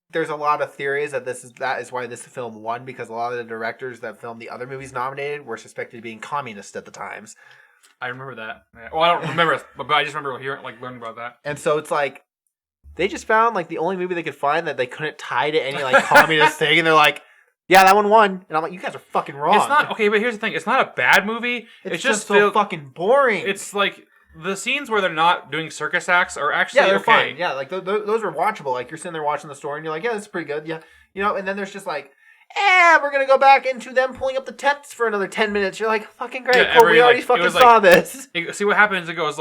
there's a lot of theories that that is why this film won, because a lot of the directors that filmed the other movies nominated were suspected of being communist at the times. I remember that. Well, I don't remember, but I just remember learning about that. And so it's they just found the only movie they could find that they couldn't tie to any communist thing, and they're like, yeah, that one won. And I'm like, you guys are fucking wrong. It's not okay, but here's the thing: it's not a bad movie. It's just so fucking boring. It's the scenes where they're not doing circus acts are actually they're okay. fine. Yeah, those are watchable. You're sitting there watching the story, and you're like, yeah, this is pretty good. Yeah, and then there's just we're gonna go back into them pulling up the tents for another 10 minutes. You're like, fucking great, yeah, cool. We already fucking saw this. See what happens? It goes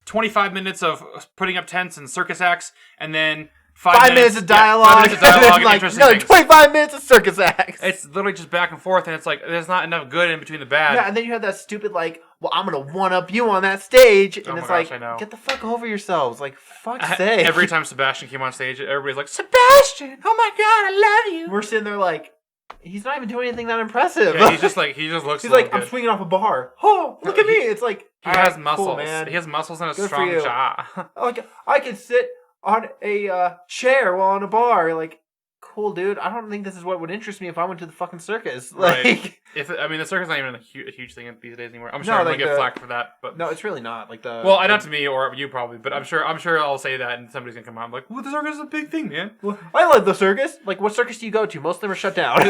25 minutes of putting up tents and circus acts, and then 5 minutes of dialogue. 5 minutes of dialogue and interesting things. 25 minutes of circus acts. It's literally just back and forth, and it's there's not enough good in between the bad. Yeah, and then you have that stupid well, I'm gonna one up you on that stage, and it's I know. Get the fuck over yourselves, fuck's sake. Every time Sebastian came on stage, everybody's like, Sebastian, oh my god, I love you. We're sitting there he's not even doing anything that impressive. Yeah, he just looks. He's I'm swinging off a bar. Oh, look at me! It's he has muscles, cool, man. He has muscles and a good strong jaw. I could sit on a chair while on a bar. Cool, dude. I don't think this is what would interest me if I went to the fucking circus. Right. The circus is not even a huge thing these days anymore. I'm sure I'm gonna get flack for that, but no, it's really not. Not to me or you probably, but I'm sure I'll say that and somebody's gonna come out. I'm like, well, the circus is a big thing, man. Well, I love the circus. What circus do you go to? Most of them are shut down.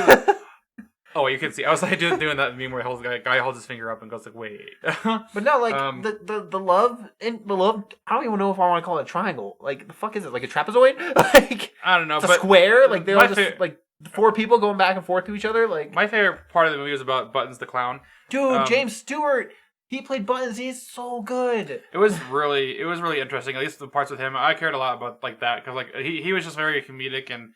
Oh, you can see. I was doing that meme where the guy holds his finger up and goes wait. But no, the love and the love. I don't even know if I want to call it a triangle. The fuck is it? A trapezoid? I don't know. It's a square. They're all just 4 people going back and forth to each other. My favorite part of the movie was about Buttons the clown. Dude, James Stewart. He played Buttons. He's so good. It was really interesting. At least the parts with him, I cared a lot about that because he was just very comedic and.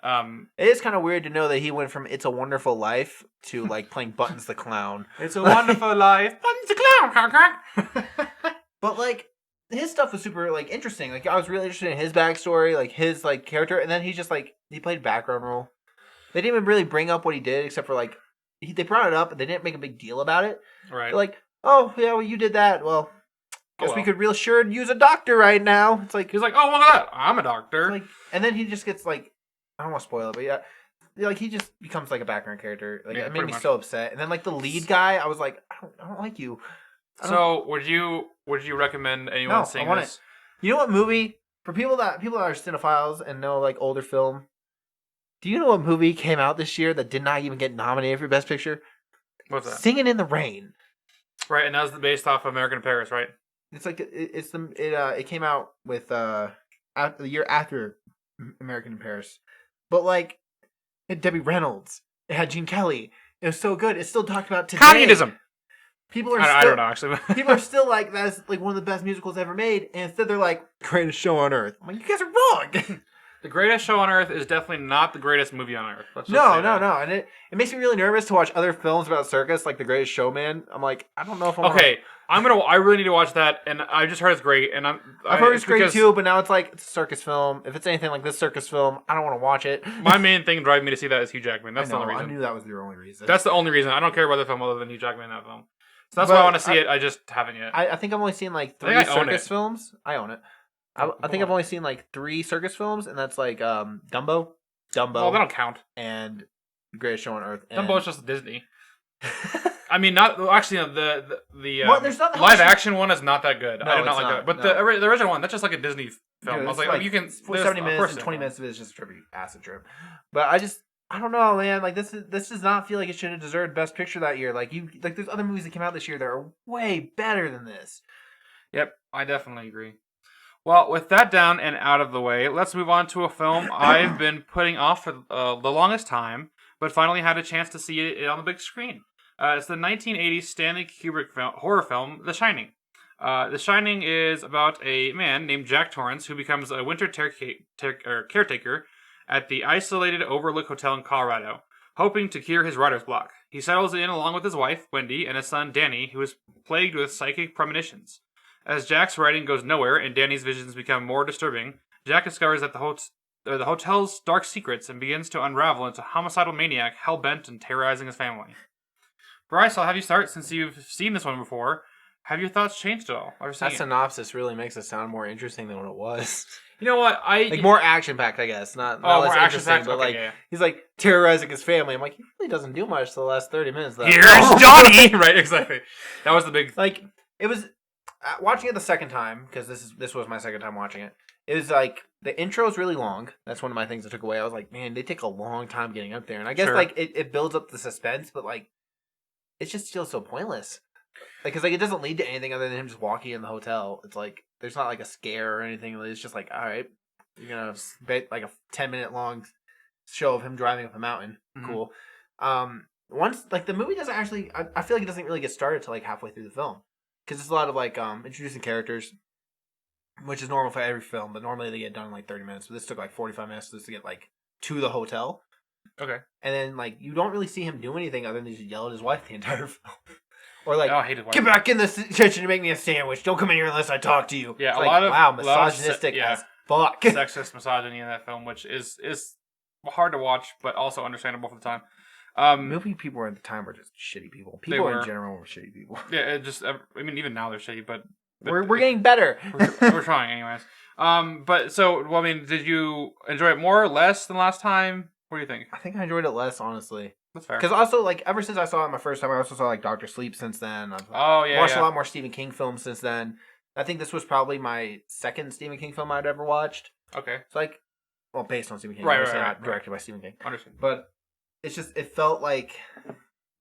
It is kind of weird to know that he went from It's a Wonderful Life to playing Buttons the Clown. It's a wonderful life, Buttons the Clown. But his stuff was super interesting. I was really interested in his backstory, his character, and then he just he played background role. They didn't even really bring up what he did, except for they brought it up, but they didn't make a big deal about it. Right. They're oh yeah, well you did that. Well, guess we could real sure use a doctor right now. It's he's oh look at that, I'm a doctor. And then he just gets I don't want to spoil it, but yeah, he just becomes a background character. It made me so upset. And then the lead guy, I was I don't like you. So would you recommend anyone seeing this? You know what movie for people that are cinephiles and know older film? Do you know what movie came out this year that did not even get nominated for Best Picture? What's that? Singing in the Rain. Right, and that was based off American in Paris, right? It's like it came out with the year after American in Paris, but like it had Debbie Reynolds, it had Gene Kelly. It was so good. It's still talked about today. Communism. I don't know actually. People are still like that's like one of the best musicals ever made, and instead they're like greatest show on earth. I'm like, you guys are wrong. The greatest show on earth is definitely not the greatest movie on earth. No, and it makes me really nervous to watch other films about circus, like The Greatest Showman. I'm like, I don't know if I'm okay. I really need to watch that, and I just heard it's great, and I've heard it's great too, but now it's like it's a circus film. If it's anything like this circus film, I don't want to watch it. My main thing driving me to see that is Hugh Jackman. That's the only reason. I knew that was your only reason. That's the only reason. I don't care about the film other than Hugh Jackman in that film. So that's why I want to see it. I just haven't yet. I think I've only seen like 3 circus films. I own it. I think I've only seen like 3 circus films, and that's like Dumbo. Well, they don't count. And The Greatest Show on Earth. Dumbo's just Disney. I mean, not actually. The live action one is not that good. No, I did not like that. But the original one, that's just like a Disney film. Dude, I was like, you can 70 minutes and 20 minutes of it is just a tribute, acid trip. But I don't know, man. Like this does not feel like it should have deserved Best Picture that year. Like there's other movies that came out this year that are way better than this. Yep, I definitely agree. Well, with that down and out of the way, let's move on to a film I've been putting off for the longest time, but finally had a chance to see it on the big screen. It's the 1980s Stanley Kubrick horror film, The Shining. The Shining is about a man named Jack Torrance who becomes a winter caretaker at the isolated Overlook Hotel in Colorado, hoping to cure his writer's block. He settles in along with his wife, Wendy, and his son, Danny, who is plagued with psychic premonitions. As Jack's writing goes nowhere and Danny's visions become more disturbing, Jack discovers that the hotel's dark secrets and begins to unravel into a homicidal maniac hell-bent on terrorizing his family. Bryce, I'll have you start since you've seen this one before. Have your thoughts changed at all? That synopsis really makes it sound more interesting than what it was. You know what? Like more action-packed, I guess. Not more less action-packed, but okay, he's like terrorizing his family. I'm like, he really doesn't do much for the last 30 minutes. Though. Here's Johnny! Right, exactly. That was the big... Like, it was... watching it the second time, because this was my second time watching it, it was like, the intro is really long. That's one of my things I took away. I was like, man, they take a long time getting up there. And I guess, like, it builds up the suspense, but, like, it just feels so pointless. Like, because, like, it doesn't lead to anything other than him just walking in the hotel. It's like, there's not, like, a scare or anything. It's just like, all right, you're going to bet, like, a 10-minute long show of him driving up a mountain. Mm-hmm. Cool. Once, like, the movie doesn't actually, I feel like it doesn't really get started till, like, halfway through the film. Because it's a lot of, like, introducing characters, which is normal for every film, but normally they get done in, like, 30 minutes. But this took, like, 45 minutes just to get, like, to the hotel. Okay. And then, like, you don't really see him do anything other than just yell at his wife the entire film. Or, like, I hate his wife. Get back in the kitchen and make me a sandwich. Don't come in here unless I talk to you. Yeah, it's a like, lot of... wow, misogynistic as fuck. Sexist misogyny in that film, which is hard to watch, but also understandable for the time. Movie people at the time were just shitty people. People in general were shitty people. Yeah, even now they're shitty, but we're getting better. we're trying anyways. Did you enjoy it more or less than last time? What do you think? I think I enjoyed it less, honestly. That's fair. Because also, like, ever since I saw it my first time, I also saw, like, Dr. Sleep since then. I've watched a lot more Stephen King films since then. I think this was probably my second Stephen King film I'd ever watched. Okay. It's like, well, based on Stephen King. Right, not directed by Stephen King. Understood. But it's just, it felt like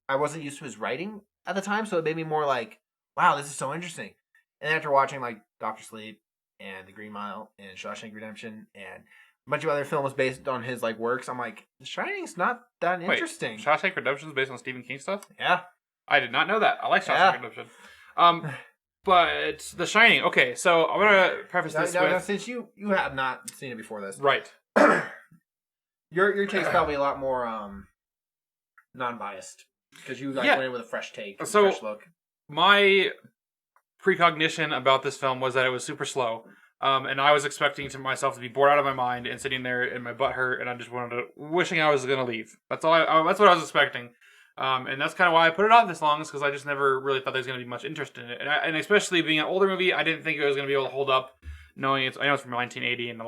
I wasn't used to his writing at the time, so it made me more like, wow, this is so interesting. And then after watching, like, Dr. Sleep and The Green Mile and Shawshank Redemption and a bunch of other films based on his, like, works, I'm like, The Shining's not that interesting. Shawshank Redemption is based on Stephen King stuff? Yeah. I did not know that. I like Shawshank Redemption. But The Shining, okay, so I'm going to preface this with... Now, since you have not seen it before this. Right. Your take's probably a lot more non-biased. Because you went in with a fresh take, a fresh look. My precognition about this film was that it was super slow. And I was expecting myself to be bored out of my mind and sitting there and my butt hurt and I just wishing I was going to leave. That's all. That's what I was expecting. And that's kind of why I put it off this long, is because I just never really thought there was going to be much interest in it. And especially being an older movie, I didn't think it was going to be able to hold up, knowing I know it's from 1980 and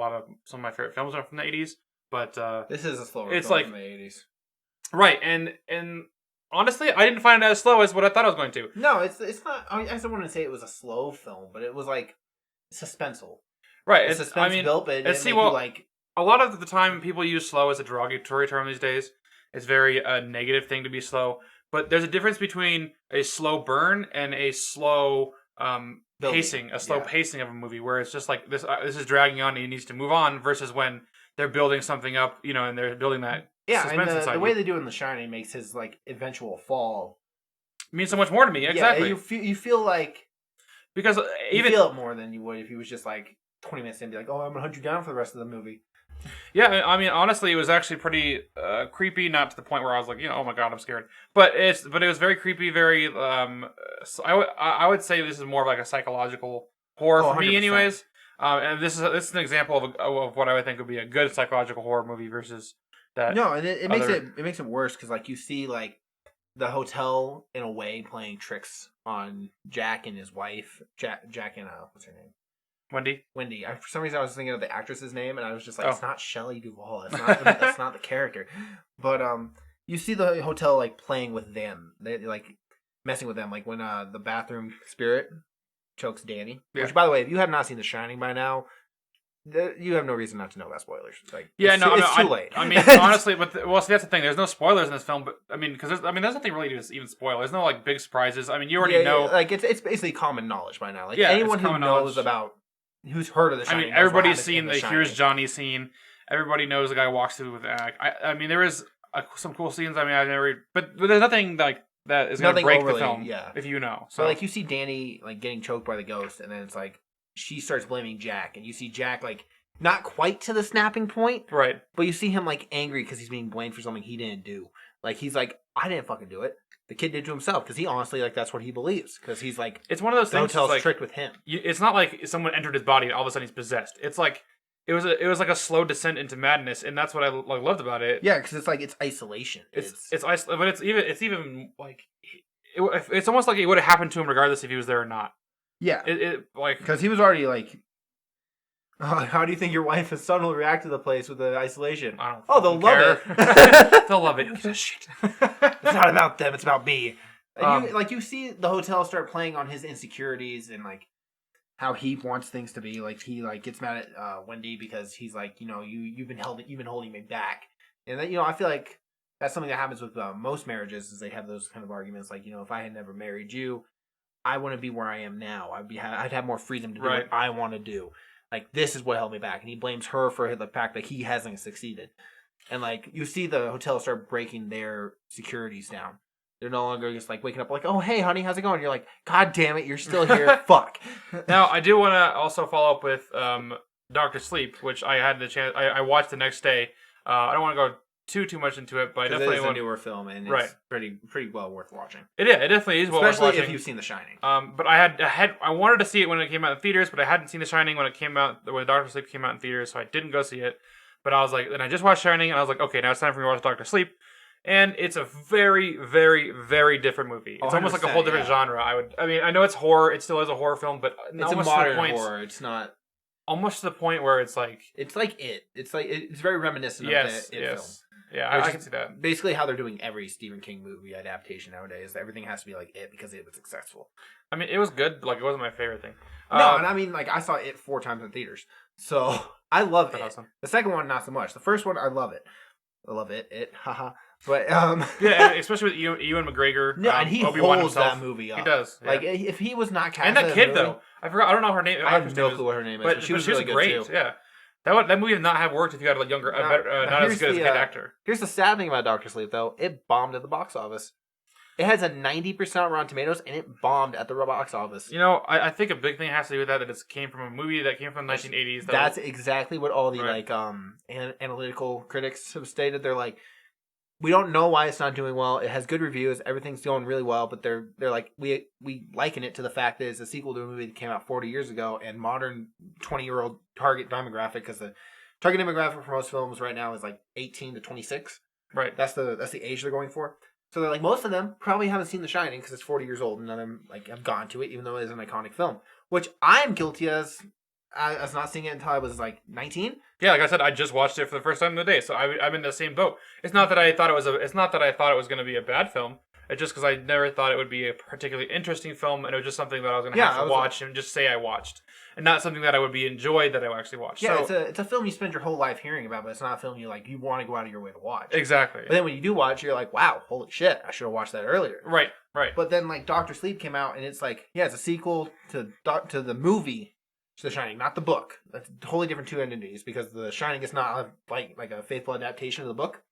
some of my favorite films are from the 80s. But this is a slower film from the 80s. Right, and honestly, I didn't find it as slow as what I thought I was going to. No, it's not. I don't want to say it was a slow film, but it was like suspenseful. Right, it's suspense built, but a lot of the time people use slow as a derogatory term these days. It's very a negative thing to be slow. but there's a difference between a slow burn and a slow pacing, pacing of a movie where it's just like this is dragging on and it needs to move on versus when they're building something up, and they're building that suspense and inside the way they do it in The Shining makes his like eventual fall means so much more to me. Exactly. Yeah, you feel like because you feel it more than you would if he was just like 20 minutes in and be like, oh, I'm gonna hunt you down for the rest of the movie. Yeah, I mean, honestly, it was actually pretty creepy. Not to the point where I was like, oh my god, I'm scared. But it was very creepy. Very. I would say this is more of like a psychological horror for me, anyways. And this is an example of what I would think would be a good psychological horror movie versus that. No, and it makes it worse because like you see like the hotel in a way playing tricks on Jack and his wife. Jack and what's her name? Wendy. For some reason, I was thinking of the actress's name, and I was just like, it's not Shelley Duvall. That's not the character. But you see the hotel like playing with them. They like messing with them, like when the bathroom spirit chokes Danny. Yeah. Which, by the way, if you have not seen The Shining by now, you have no reason not to know about spoilers. Like, it's too late. I mean, honestly, see, that's the thing. There's no spoilers in this film, but I mean, because there's nothing really to even spoil. There's no like big surprises. I mean, you already know. Like it's basically common knowledge by now. Like anyone who knows about. Who's heard of The Shining? I mean, everybody's seen the Here's Johnny scene. Everybody knows the guy walks through with I mean, there is some cool scenes. I mean, I've never, but there's nothing like that is going to break the film. Yeah, if you know. So like you see Danny like getting choked by the ghost, and then it's like she starts blaming Jack, and you see Jack like not quite to the snapping point, right? But you see him like angry because he's being blamed for something he didn't do. Like he's like, I didn't fucking do it. The kid did to himself because he honestly like that's what he believes because he's like it's one of those things. The hotel's like, tricked with him. It's not like someone entered his body and all of a sudden he's possessed. It's like it was like a slow descent into madness, and that's what I loved about it. Yeah, because it's like it's isolation. But it's even like it's almost like it would have happened to him regardless if he was there or not. Yeah, it like because he was already like. How do you think your wife and son will react to the place with the isolation? They'll love it. They'll love it. Shit. It's not about them. It's about me. You see the hotel start playing on his insecurities and like how he wants things to be. Like he like gets mad at Wendy because he's like, you've been holding me back. And then I feel like that's something that happens with most marriages is they have those kind of arguments. Like if I had never married you, I wouldn't be where I am now. I'd have more freedom to do what I want to do. Like, this is what held me back. And he blames her for the fact that he hasn't succeeded. And, like, you see the hotel start breaking their securities down. They're no longer just, like, waking up like, oh, hey, honey, how's it going? You're like, God damn it, you're still here. Fuck. Now, I do want to also follow up with Dr. Sleep, which I had the chance. I watched the next day. I don't want to go too much into it, but I definitely want a newer film, and it's pretty well worth watching. It definitely is well worth watching. Especially if you've seen The Shining. But I wanted to see it when it came out in theaters, but I hadn't seen The Shining when Dr. Sleep came out in theaters, so I didn't go see it. But I was like, then I just watched Shining, and I was like, okay, now it's time for me to watch Dr. Sleep. And it's a very, very, very different movie. It's almost like a whole different genre. I know it's horror. It still is a horror film, but it's a modern horror. It's not almost to the point where it's like It's very reminiscent of the It film. Yeah, I can see that. Basically, how they're doing every Stephen King movie adaptation nowadays. Everything has to be like It because it was successful. I mean, it was good. Like, it wasn't my favorite thing. No, and I mean, like, I saw It 4 times in theaters, so I love it. Awesome. The second one, not so much. The first one, I love it. I love it. Haha. But yeah, especially with Ewan McGregor. Yeah, and he Obi-Wan holds himself. that movie up. He does. Yeah. Like if he was not cast, and that kid though, I forgot. I don't know her name. I have no clue what her name is, but she was really great. Good too. Yeah, that movie would not have worked if you had a younger, not as good as a kid actor. Here's the sad thing about Dr. Sleep though: it bombed at the box office. It has a 90% Rotten Tomatoes, and it bombed at the box office. I think a big thing has to do with that it came from a movie that came from the 1980s. That's exactly what all the analytical critics have stated. They're like, we don't know why it's not doing well. It has good reviews. Everything's going really well, but they're like, we liken it to the fact that it's a sequel to a movie that came out 40 years ago, and modern 20-year-old target demographic, because the target demographic for most films right now is like 18 to 26. Right. That's the age they're going for. So they're like, most of them probably haven't seen The Shining because it's 40 years old, and none of them like have gone to it, even though it is an iconic film. Which I'm guilty as not seeing it until I was like 19. Yeah, like I said, I just watched it for the first time of the day, so I'm in the same boat. It's not that I thought it was going to be a bad film. It's just because I never thought it would be a particularly interesting film, and it was just something that I was going to have to watch and just say I watched. and not something that I would be enjoyed that I would actually watch. Yeah, So, it's a film you spend your whole life hearing about, but it's not a film you want to go out of your way to watch. exactly. But then when you do watch, you're like, wow, holy shit, I should have watched that earlier. Right. But then like Doctor Sleep came out, and it's like, yeah, it's a sequel to the movie. The Shining, not the book. That's totally different two entities because The Shining is not like a faithful adaptation of the book.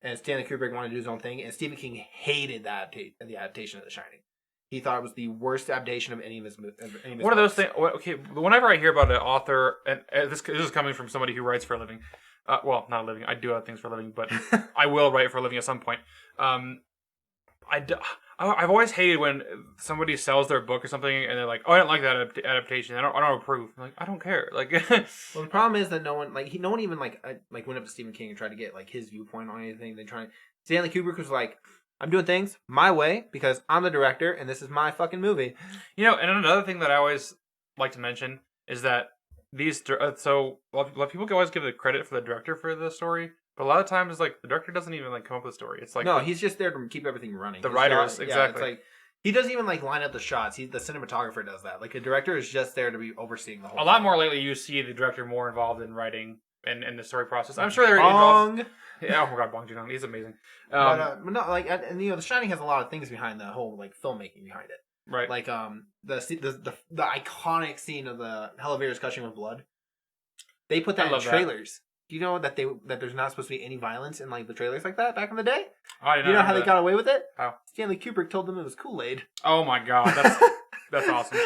And Stanley Kubrick wanted to do his own thing, and Stephen King hated the adaptation of The Shining. He thought it was the worst adaptation of any of his One of those things. Okay, whenever I hear about an author, and this is coming from somebody who writes for a living. Well, not a living. I do other things for a living, but I will write for a living at some point. I've always hated when somebody sells their book or something and they're like, "Oh, I didn't like that adaptation. I don't approve." I'm like, I don't care. Like, well, the problem is that no one even went up to Stephen King and tried to get like his viewpoint on anything. Stanley Kubrick was like, "I'm doing things my way because I'm the director and this is my fucking movie." And another thing that I always like to mention is that so a lot of people can always give the credit for the director for the story. But a lot of times, like, the director doesn't even, like, come up with a story. It's like... No, he's just there to keep everything running. The writers, exactly. Yeah, it's like, he doesn't even, like, line up the shots. The cinematographer does that. Like, a director is just there to be overseeing the whole thing. A lot more lately, you see the director more involved in writing and the story process. I'm sure they're involved... Yeah, oh my god, Bong Joon-ho. He's amazing. But no, like, and The Shining has a lot of things behind the whole, like, filmmaking behind it. Right. Like, the iconic scene of the elevators gushing with blood. They put that in trailers. Do you know that there's not supposed to be any violence in like the trailers like that back in the day? Oh, I didn't know. You know how they got away with it? How? Stanley Kubrick told them it was Kool-Aid. Oh my god, that's awesome.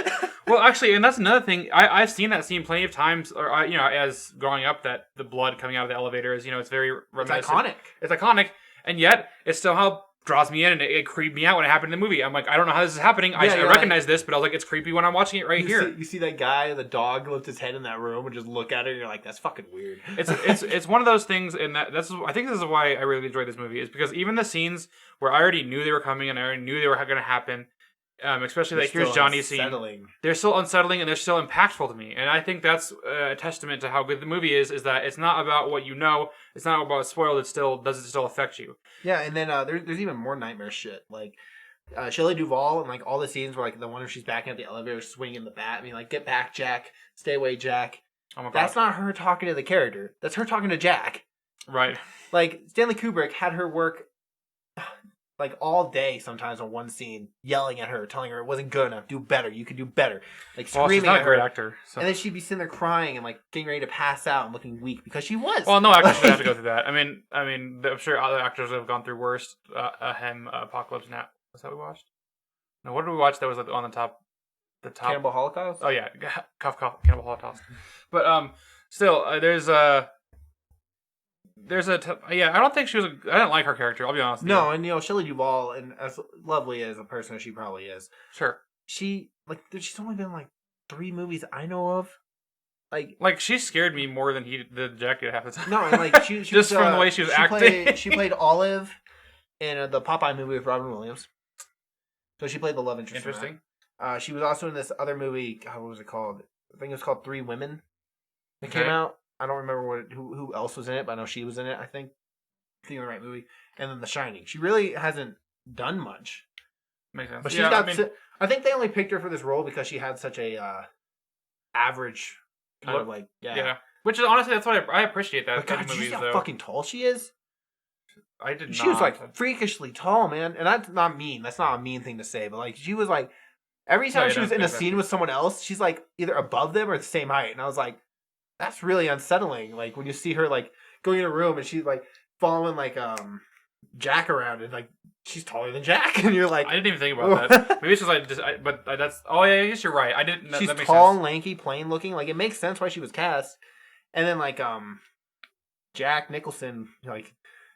Well, actually, and that's another thing. I've seen that scene plenty of times, or as growing up, that the blood coming out of the elevator is it's very reminiscent. It's iconic. It's iconic, and yet it somehow draws me in, and it creeped me out when it happened in the movie. I'm like, I don't know how this is happening. I recognize this, but I was like, it's creepy when I'm watching it here. You see that guy, the dog, lift his head in that room and just look at it, and you're like, that's fucking weird. It's one of those things, and I think this is why I really enjoyed this movie, is because even the scenes where I already knew they were coming and I already knew they were going to happen, especially like here's Johnny's scene. They're still unsettling and they're still impactful to me, and I think that's a testament to how good the movie is that it's not about what you know, it's not about spoiled. Does it still affect you? Yeah, and then there's even more nightmare shit like Shelley Duvall and like all the scenes where like the one where she's backing up the elevator, swinging the bat, like get back, Jack, stay away, Jack. Oh my god, that's not her talking to the character. That's her talking to Jack. Right. Like Stanley Kubrick had her work like all day sometimes on one scene, yelling at her, telling her it wasn't good enough, do better, you could do better, like screaming she's not at a great her. Actor, so. And then she'd be sitting there crying and like getting ready to pass out and looking weak because she was. Well, no actor should have to go through that. I mean, I'm sure other actors have gone through worse. Apocalypse Now. Was that we watched? No, what did we watch that was on the top? Cannibal Holocaust. Oh yeah, cough, Cannibal Holocaust. But still, there's a. I don't think she was. I didn't like her character. I'll be honest. No, and Shelley Duvall, and as lovely as a person as she probably is, sure. She's only been like 3 movies I know of. Like she scared me more than the Jack did half the time. No, and like she just from the way she was acting. She played Olive in the Popeye movie with Robin Williams. So she played the love interest. Interesting. She was also in this other movie. God, what was it called? I think it was called 3 Women. It came out. I don't remember who else was in it, but I know she was in it, I think. Thinking of the right movie. And then The Shining. She really hasn't done much. Makes sense. But she's got... I think they only picked her for this role because she had such a average kind of like... Yeah. Which is honestly, that's what I appreciate that. But God, did you see how fucking tall she is? I did not. She was like freakishly tall, man. And that's not mean. That's not a mean thing to say. But like she was like... Every time she was in a scene with someone else, she's like either above them or the same height. And I was like... That's really unsettling. Like when you see her like going in a room and she's like following like Jack around and like she's taller than Jack and you're like I didn't even think about that. Maybe it's just like but that's I guess you're right. I didn't. She's that makes tall sense. and lanky, plain looking. Like it makes sense why she was cast. And then like Jack Nicholson like,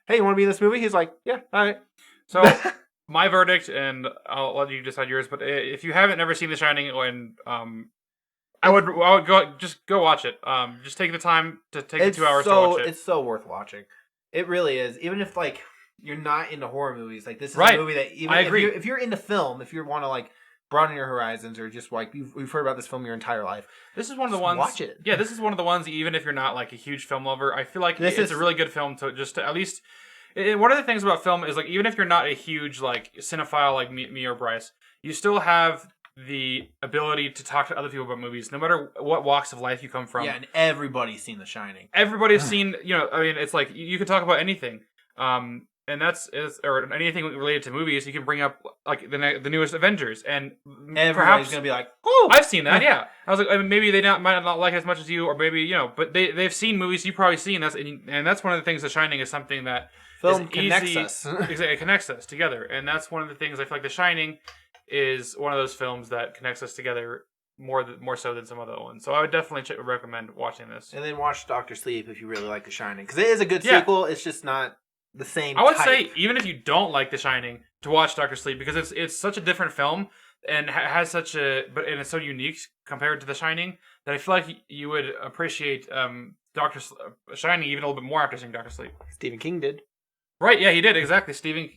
hey, you want to be in this movie? He's like, yeah, all right. So my verdict, and I'll let you decide yours. But if you haven't never seen The Shining, and I would go watch it. Just take the time to take the 2 hours to watch it. It's so worth watching. It really is. Even if like you're not into horror movies, like this is a movie that even if you're into film, if you want to like broaden your horizons or just like you've heard about this film your entire life, this is one of the ones. Watch it. Yeah, this is one of the ones. Even if you're not like a huge film lover, I feel like it's a really good film to at least. One of the things about film is like even if you're not a huge like cinephile like me or Bryce, you still have the ability to talk to other people about movies, no matter what walks of life you come from. Yeah, and everybody's seen The Shining. Everybody's seen, I mean, it's like you can talk about anything. And or anything related to movies, you can bring up like the newest Avengers, and Everybody's perhaps gonna be like, "Oh, I've seen that." Yeah, I was like, I mean, maybe they might not like it as much as you, or maybe but they've seen movies you've probably seen. And that's one of the things. The Shining is something that film is connects easy, us." Exactly, it connects us together, and that's one of the things I feel like The Shining is one of those films that connects us together more so than some other ones. So I would definitely recommend watching this. And then watch Doctor Sleep if you really like The Shining, because it is a good Yeah. sequel. It's just not the same. I would type. say even if you don't like The Shining, to watch Doctor Sleep, because it's such a different film and has such and it's so unique compared to The Shining that I feel like you would appreciate Shining even a little bit more after seeing Doctor Sleep. Stephen King did. Right? Yeah, he did exactly. Stephen.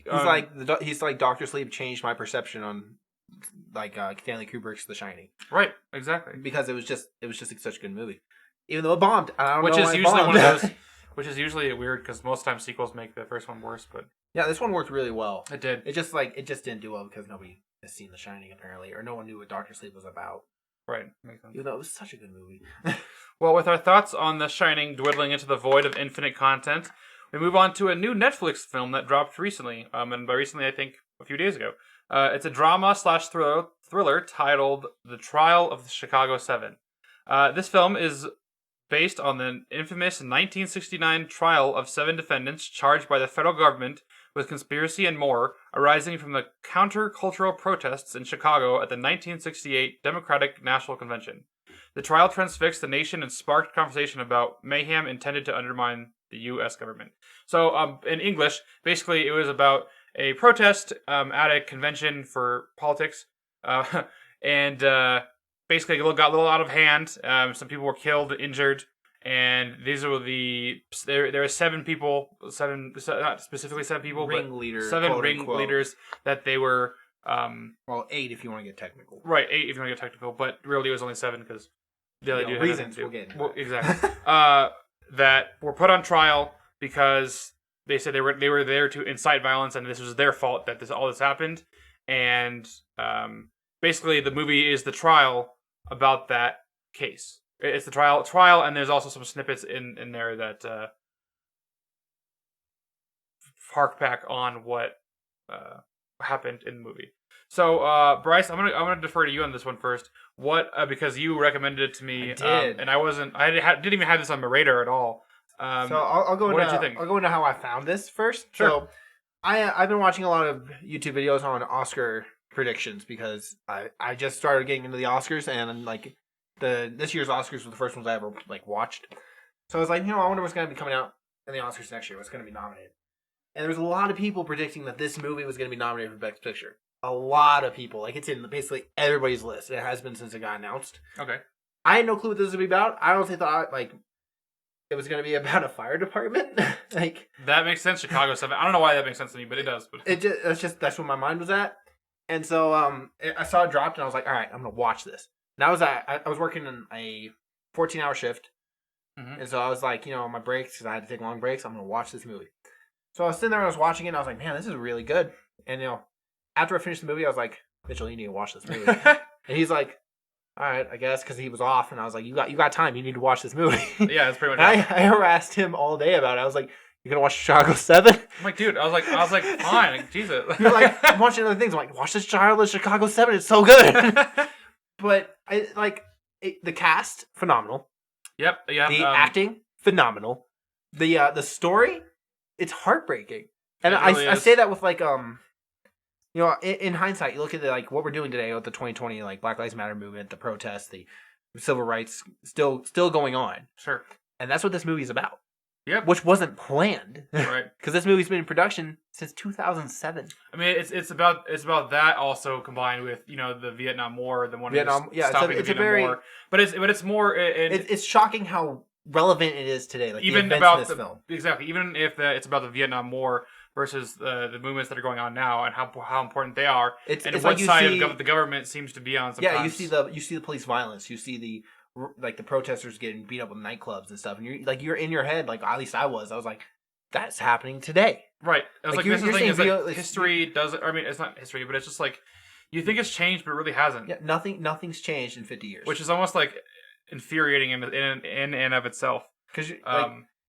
He's like Doctor Sleep changed my perception on Stanley Kubrick's The Shining. Right. Exactly. Because it was just such a good movie, even though it bombed. I don't Which know is why it usually bombed. one of those. Which is usually weird because most times sequels make the first one worse, but Yeah, this one worked really well. it did. It just didn't do well because nobody has seen The Shining apparently, or no one knew what Doctor Sleep was about. Right. Makes sense. Even though it was such a good movie. Well, with our thoughts on The Shining dwindling into the void of infinite content, we move on to a new Netflix film that dropped recently. And by recently, I think a few days ago. It's a drama/thriller titled The Trial of the Chicago 7. This film is based on the infamous 1969 trial of 7 defendants charged by the federal government with conspiracy and more arising from the counter-cultural protests in Chicago at the 1968 Democratic National Convention. The trial transfixed the nation and sparked conversation about mayhem intended to undermine the U.S. government. So, in English, basically it was about a protest at a convention for politics, and basically it got a little out of hand. Some people were killed, injured, and these were there were 7 people, not specifically 7 people, Ringleader, but 7 quote, unquote. ringleaders that they were. Well, 8 if you want to get technical. Right, 8 if you want to get technical, but really it was only 7 because the other dude reasons had we'll get into well, that. exactly. That were put on trial because they said they were there to incite violence, and this was their fault that all this happened. And basically, the movie is the trial about that case. It's the trial, and there's also some snippets in there that hark back on what happened in the movie. So, Bryce, I'm gonna defer to you on this one first. What because you recommended it to me, I did. and I didn't even have this on my radar at all. So I'll go what into, did you think? I'll go into how I found this first. Sure. So I've been watching a lot of YouTube videos on Oscar predictions because I just started getting into the Oscars, and like this year's Oscars were the first ones I ever watched. So I was like, I wonder what's going to be coming out in the Oscars next year. What's going to be nominated? And there was a lot of people predicting that this movie was going to be nominated for Best Picture. A lot of people. Like, it's in basically everybody's list. It has been since it got announced. Okay. I had no clue what this was going to be about. I honestly thought, it was going to be about a fire department. That makes sense. Chicago 7. I don't know why that makes sense to me, but it does. But that's where my mind was at. And so I saw it dropped, and I was like, all right, I'm going to watch this. And I was working in a 14-hour shift. Mm-hmm. And so I was like, on my breaks, because I had to take long breaks, I'm going to watch this movie. So I was sitting there and I was watching it, and I was like, man, this is really good. And, after I finished the movie, I was like, Mytchel, you need to watch this movie. And he's like, all right, I guess, because he was off. And I was like, you got time. You need to watch this movie. Yeah, that's pretty much I harassed him all day about it. I was like, you going to watch Chicago 7? I'm like, dude, I was like, fine. Jesus. You're like, I'm watching other things. I'm like, watch this Chicago 7. It's so good. But, the cast, phenomenal. Yep. Yeah. The acting, phenomenal. The story, it's heartbreaking. And It really I is. say that with in hindsight, you look at what we're doing today with the 2020 Black Lives Matter movement, the protests, the civil rights still going on, Sure. and that's what this movie is about. Yep. Which wasn't planned, Right. Because this movie's been in production since 2007. I mean, it's about that also combined with the Vietnam War, the one Vietnam, yeah, stopping the it's a Vietnam very- War, but it's more It's shocking how relevant it is today. even the events about in this film. exactly even if it's about the Vietnam War versus the movements that are going on now and how important they are, It's and like what you side see- of the government seems to be on. Sometimes. Yeah, you see the police violence. You see the protesters getting beat up in nightclubs and stuff, and you're in your head, at least I was like, that's happening today. Right. I was Like, this is the thing you're is that seeing history doesn't. I mean, it's not history, but it's just like You think it's changed, but it really hasn't. Yeah, nothing's changed in 50 years. Which is almost like infuriating in and of itself. Because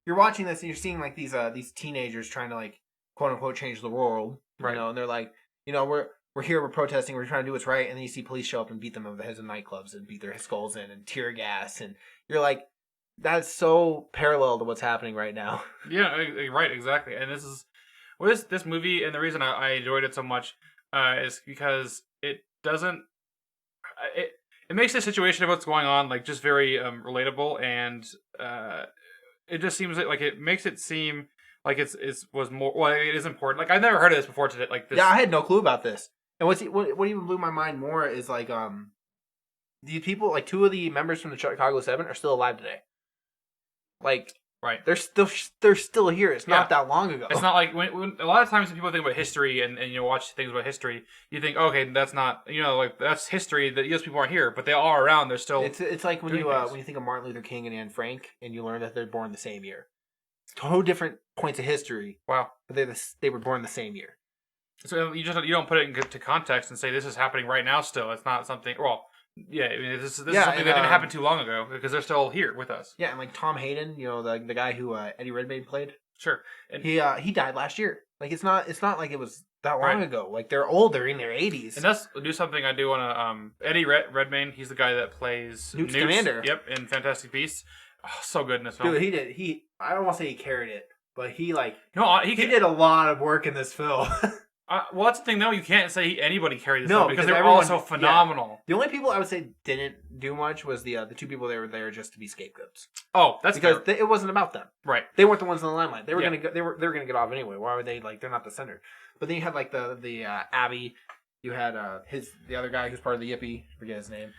you're watching this and you're seeing like these teenagers trying to like quote unquote change the world, right? You know, and they're like, you know, we're here, we're protesting, we're trying to do what's right, and then you see police show up and beat them over the heads in nightclubs and beat their skulls in and tear gas, and you're like, that's so parallel to what's happening right now. Yeah, right, exactly. And this is this movie, and the reason I enjoyed it so much is because it doesn't it makes the situation of what's going on like just very relatable, and it just seems like it makes it seem like it was more. Well, it is important. Like I've never heard of this before today. Like this. Yeah, I had no clue about this. And what even blew my mind more is like these people, like 2 of the members from the Chicago 7 are still alive today. Like, right, they're still here. It's not that long ago. It's not like when a lot of times when people think about history and you know watch things about history, you think okay, that's not, you know, like that's history that those people aren't here, but they are around. They're still. It's like when you think of Martin Luther King and Anne Frank, and you learn that they're born the same year. Total different points of history. Wow, but they were born the same year. So you don't put it into context and say this is happening right now. Still, it's not something. Well, yeah, I mean this is something that didn't happen too long ago because they're still here with us. Yeah, and like Tom Hayden, you know, the guy who Eddie Redmayne played. Sure, and he died last year. Like it's not like it was that long ago. Like they're old, they're in their 80s. And that's something I do want to. Eddie Redmayne, he's the guy that plays Newt's Commander. Yep, in Fantastic Beasts. Oh, so good in this film. Dude, I don't want to say he carried it, but he he did a lot of work in this film. Well, that's the thing, though. You can't say anybody carried this film because they were all so phenomenal. Yeah. The only people I would say didn't do much was the 2 people that were there just to be scapegoats. Oh, that's because it wasn't about them. Right. They weren't the ones in the limelight. They were gonna go, they were gonna get off anyway. Why would they they're not the center? But then you had like the Abby. You had the other guy who's part of the Yippie. I forget his name.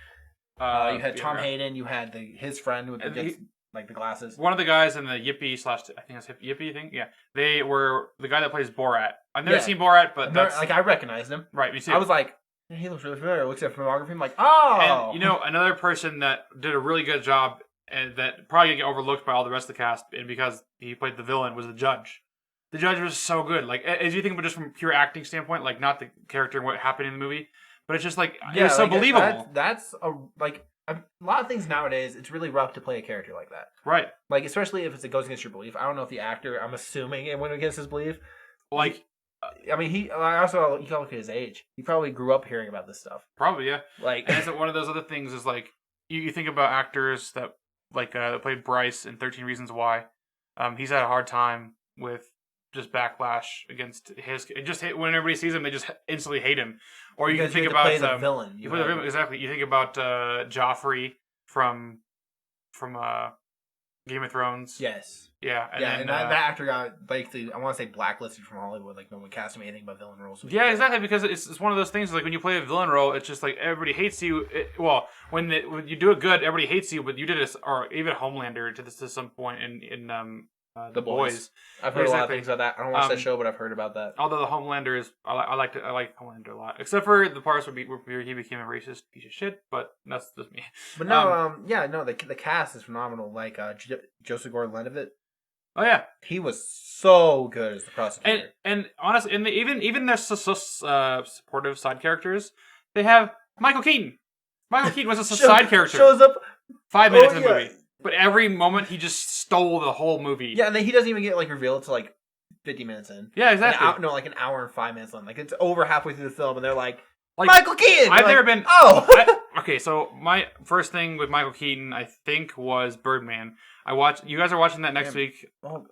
You had Tom Hayden. You had his friend with the glasses. One of the guys in the Yippie / I think that's Yippie thing. Yeah, they were the guy that plays Borat. I've never seen Borat, but I recognized him. Right, me too. I was like, he looks really familiar. Looks at filmography. I'm like, oh. And you know, another person that did a really good job and that probably gonna get overlooked by all the rest of the cast, and because he played the villain, was the judge. The judge was so good. Like as you think about just from pure acting standpoint, like not the character and what happened in the movie, but it's just like it was so believable. That's a lot of things nowadays, it's really rough to play a character like that. Right. Like, especially if it goes against your belief. I don't know if the actor, I'm assuming it went against his belief. Like, I mean, you can look at his age. He probably grew up hearing about this stuff. Probably, yeah. Like, and it's one of those other things is like, you think about actors that, like, that played Bryce in 13 Reasons Why. He's had a hard time with just backlash against when everybody sees him, they just instantly hate him. Or you can think about the villain. You play the villain, exactly. You think about Joffrey from Game of Thrones. Yes. Yeah. And that actor got I want to say blacklisted from Hollywood. Like no one cast him anything but villain roles. Yeah, exactly. Because it's one of those things. Like when you play a villain role, it's just like everybody hates you. When you do it good, everybody hates you. But you did this, or even Homelander did this to some point in The Boys. I've heard a lot of things about that. I don't watch that show, but I've heard about that. Although the Homelander is, I like Homelander a lot, except for the parts where he became a racist piece of shit. But that's just me. But no, the cast is phenomenal. Like Joseph Gordon-Levitt. Oh yeah, he was so good as the prosecutor. And honestly, and even their supportive side characters, they have Michael Keaton. Michael Keaton was a side character. Shows up 5 minutes in the movie. But every moment he just stole the whole movie. Yeah, and then he doesn't even get revealed to 50 minutes in. Yeah, exactly. An hour and 5 minutes in. Like it's over halfway through the film, and they're like Michael Keaton. I've never been. Oh, okay. So my first thing with Michael Keaton, I think, was Birdman. You guys are watching that next week. Well,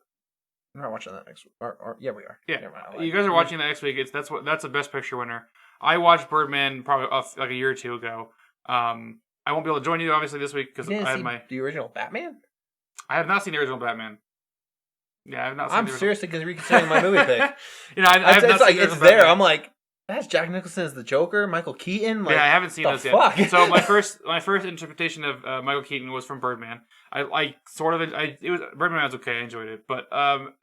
I'm not watching that next week. Yeah, we are. Yeah, you guys are watching that next week. That's a Best Picture winner. I watched Birdman probably like a year or two ago. I won't be able to join you obviously this week because I have the original Batman. I have not seen the original Batman. Yeah, I have not seen. I'm seriously reconsidering my movie pick. I have not seen it's there. I'm like, that's Jack Nicholson as the Joker, Michael Keaton. I haven't seen those yet. So my first interpretation of Michael Keaton was from Birdman. Birdman was okay. I enjoyed it, but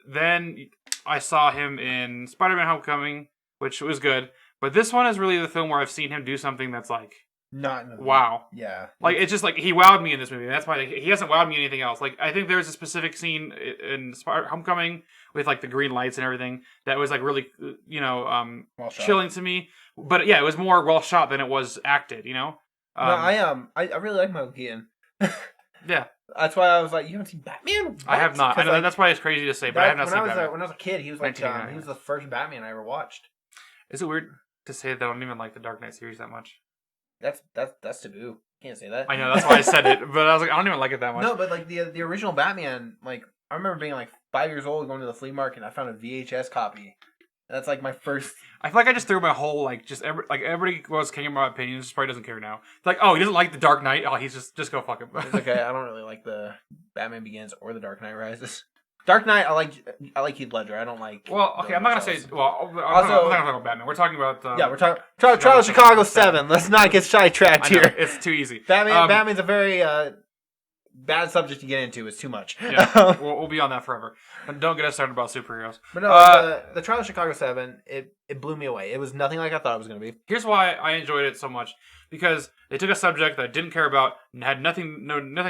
then I saw him in Spider-Man: Homecoming, which was good. But this one is really the film where I've seen him do something that's like Not in the wow. Yeah. Like, it's just like he wowed me in this movie. That's why he hasn't wowed me in anything else. Like, I think there's a specific scene in Homecoming with like the green lights and everything that was like really, Well shot. chilling to me. But yeah, it was more well shot than it was acted. No, I really like Michael Keaton. Yeah. That's why I was like, you haven't seen Batman? What? I have not. I know, Like, that's why it's crazy to say, but I have not seen Batman. When I was a kid, he was like, he 1989. was the first Batman I ever watched. Is it weird to say that I don't even like the Dark Knight series that much? That's taboo. Can't say that. I know, that's why I said it, but I was like, I don't even like it that much. No, but like the original Batman, like I remember being like 5 years old, going to the flea market, and I found a VHS copy. That's like my first. I feel like I just threw my whole everybody was caring about opinions. Probably doesn't care now. It's like, oh, he doesn't like the Dark Knight. Oh, he's just go fuck him. It's okay. I don't really like the Batman Begins or the Dark Knight Rises. Dark Knight, I like Heath Ledger. I don't like. Well, okay, I'm not gonna say. Well, I'm not gonna talk about Batman. We're talking about. Yeah, we're talking Trial of Chicago 7. Let's not get sidetracked here. It's too easy. Batman's a very bad subject to get into. It's too much. Yeah, we'll be on that forever. And don't get us started about superheroes. But no, the Trial of Chicago 7, it blew me away. It was nothing like I thought it was going to be. Here's why I enjoyed it so much. Because they took a subject that I didn't care about, and had nothing